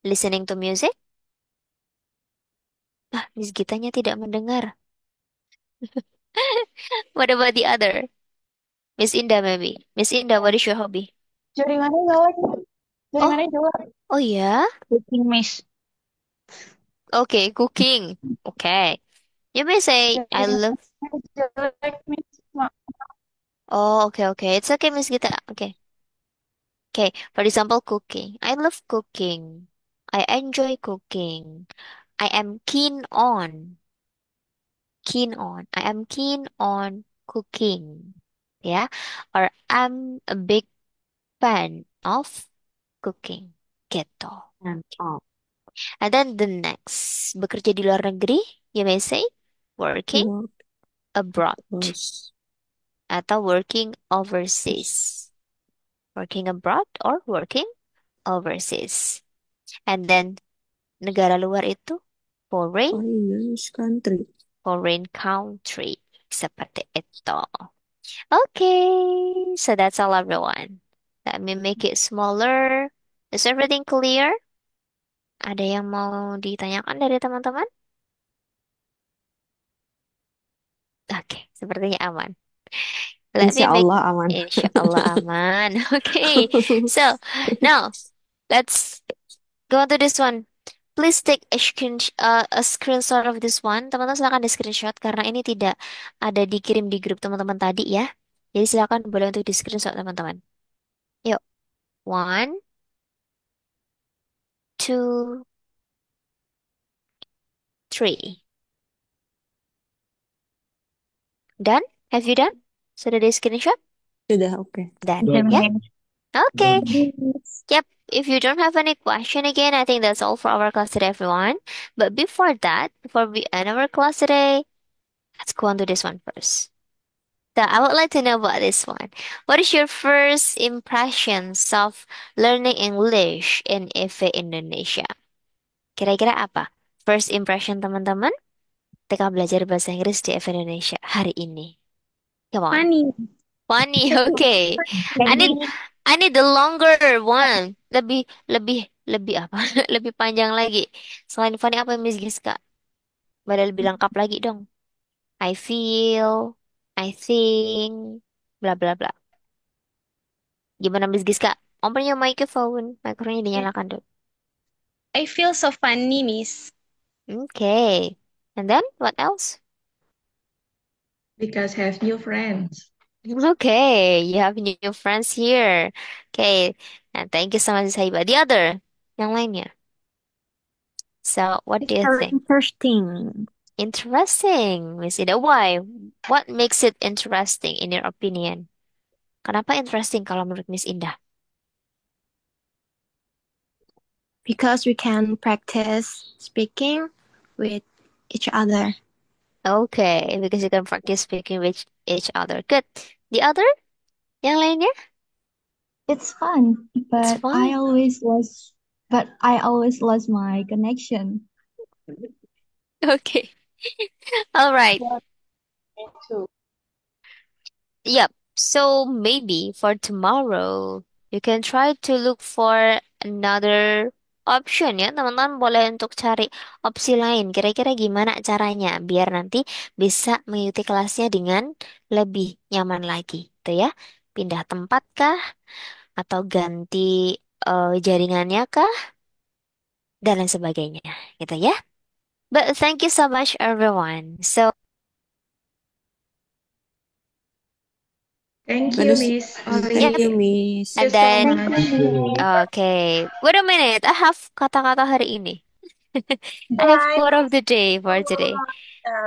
Speaker 1: Listening to music? Ah, Miss Gitanya tidak mendengar. What about the other? Miss Indah maybe. Miss Indah, what is your hobby?
Speaker 8: Jaringannya gawat. Jaringannya
Speaker 1: Oh,
Speaker 8: jelek.
Speaker 1: oh ya?
Speaker 8: Cooking, Miss.
Speaker 1: Okay, cooking. Okay. You may say, I love.
Speaker 8: Jelek, Miss.
Speaker 1: Oh, okay. It's okay, Miss Gita. Okay. Okay, for example, cooking. I love cooking. I enjoy cooking. I am keen on. I am keen on cooking. Yeah. Or I'm a big fan of cooking. Gitu. And then the next, bekerja di luar negeri, you may say working abroad atau working overseas. Working abroad or working overseas. And then negara luar itu foreign country. Seperti itu. Okay, so that's all everyone. Let me make it smaller. Is everything clear? Ada yang mau ditanyakan dari teman-teman? Oke, sepertinya aman. Let me
Speaker 11: Insya
Speaker 1: make
Speaker 11: Allah aman.
Speaker 1: Insya Allah aman. Okay, so now let's go on to this one. please take a screenshot of this one. Teman-teman silakan di screenshot karena ini tidak ada dikirim di grup teman-teman tadi ya. Jadi silakan boleh untuk di screenshot teman-teman. Yuk, 1, 2, 3. Done? Have you done? Sudah di screenshot?
Speaker 11: Sudah, oke.
Speaker 1: Done,
Speaker 3: Done.
Speaker 1: ya? Okay.
Speaker 9: Yes.
Speaker 1: Yep. If you don't have any question again, I think that's all for our class today, everyone. But before that, before we end our class today, let's go on to this one first. So I would like to know about this one. What is your first impressions of learning English in EV Indonesia? Kira-kira apa? First impression teman-teman ketika belajar bahasa Inggris di EV Indonesia hari ini. Come on.
Speaker 9: Funny.
Speaker 1: Funny, okay. I need the longer one. Lebih apa? Lebih panjang lagi. Selain funny apa Miss Giska? Badal lebih lengkap lagi dong. I feel, I think, bla bla bla. Gimana Miss Giska? Open your microphone. Mikrofonnya dinyalakan dulu.
Speaker 9: I feel so funny, Miss.
Speaker 1: Okay. And then what else?
Speaker 6: Because have new friends.
Speaker 1: Okay, you have new friends here. Okay, and thank you so much, Saiba. The other, yang lainnya. So, what do you
Speaker 9: Very
Speaker 1: think?
Speaker 9: interesting.
Speaker 1: Interesting, Miss Ida. Why? What makes it interesting in your opinion? Kenapa interesting kalau menurut Miss Indah?
Speaker 9: Because we can practice speaking with each other.
Speaker 1: Okay, because you can practice speaking with each other. Good. The other? Yang lainnya?
Speaker 10: It's fun,
Speaker 1: It's
Speaker 10: but I
Speaker 1: fun.
Speaker 10: always lost my connection.
Speaker 1: Okay. All right.
Speaker 8: Me too.
Speaker 1: Yep. So maybe for tomorrow, you can try to look for another option ya. Teman-teman boleh untuk cari opsi lain. Kira-kira gimana caranya biar nanti bisa mengikuti kelasnya dengan lebih nyaman lagi. Tuh ya. Pindah tempat kah? Atau ganti jaringannya kah? Dan lain sebagainya. Gitu ya. But thank you so much everyone. So
Speaker 6: Thank you, Miss
Speaker 11: Thank
Speaker 1: Yep.
Speaker 6: Oli.
Speaker 11: you, Miss.
Speaker 1: And
Speaker 6: Thank you so
Speaker 1: then,
Speaker 6: much.
Speaker 1: okay. Wait a minute. I have kata-kata hari ini. I have quote of the day for today.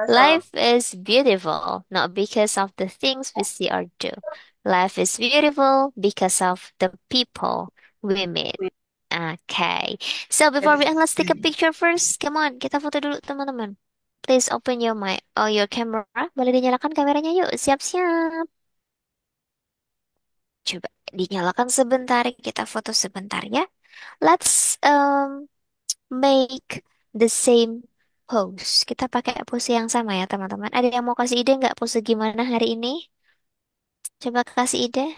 Speaker 1: Life is beautiful, not because of the things we see or do. Life is beautiful because of the people we meet. Okay. So before we end, let's take a picture first. Come on, kita foto dulu teman-teman. Please open your mic or your camera. Boleh dinyalakan kameranya yuk. Siap-siap. Coba dinyalakan sebentar, kita foto sebentar ya. Let's make the same pose. Kita pakai pose yang sama ya teman-teman. Ada yang mau kasih ide nggak pose gimana hari ini? Coba kasih ide.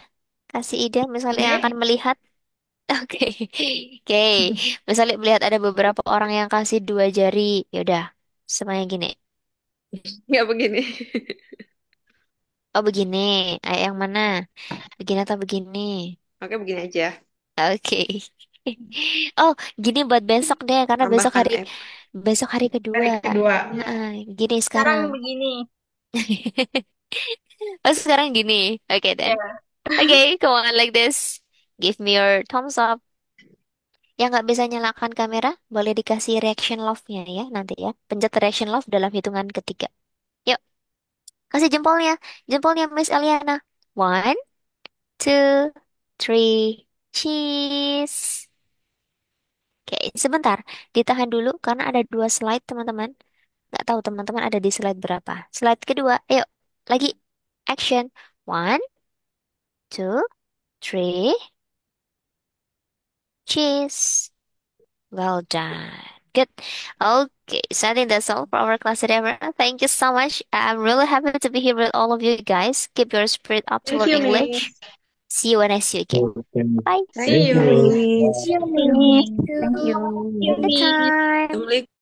Speaker 1: Kasih ide misalnya yang akan melihat. Oke. Oke. Misalnya melihat ada beberapa orang yang kasih 2 jari. Yaudah, semuanya gini.
Speaker 13: Nggak begini.
Speaker 1: Oh begini. Ayo yang mana? Begini atau begini?
Speaker 13: Oke, begini aja.
Speaker 1: Oke. Oh, gini buat besok deh, karena
Speaker 13: Tambahkan F.
Speaker 1: besok hari kedua.
Speaker 6: Hari kedua.
Speaker 1: Gini
Speaker 9: Sekarang
Speaker 1: sekarang.
Speaker 9: begini.
Speaker 1: Oh, sekarang gini. Oke then.
Speaker 9: Yeah.
Speaker 1: Oke, come on like this. Give me your thumbs up. Yang nggak bisa nyalakan kamera, boleh dikasih reaction love-nya ya nanti ya. Pencet reaction love dalam hitungan ketiga. Yuk, kasih jempolnya. Jempolnya Miss Eliana. 1, 2, 3, cheese. Oke, sebentar. Ditahan dulu karena ada 2 slide, teman-teman. Nggak tahu teman-teman ada di slide berapa. Slide kedua, ayo. Lagi. Action. 1, 2, 3. Cheese. Well done. Good. Okay, so I think that's all for our class today, everyone. Thank you so much. I'm really happy to be here with all of you guys. Keep your spirit up to
Speaker 6: Thank
Speaker 1: learn
Speaker 6: you,
Speaker 1: English.
Speaker 6: Miss.
Speaker 1: See you when I see you again. Bye.
Speaker 6: See you.
Speaker 11: Miss.
Speaker 9: Thank you, Miss.
Speaker 1: Thank
Speaker 9: Thank you.
Speaker 1: Good time.
Speaker 13: Assalamualaikum.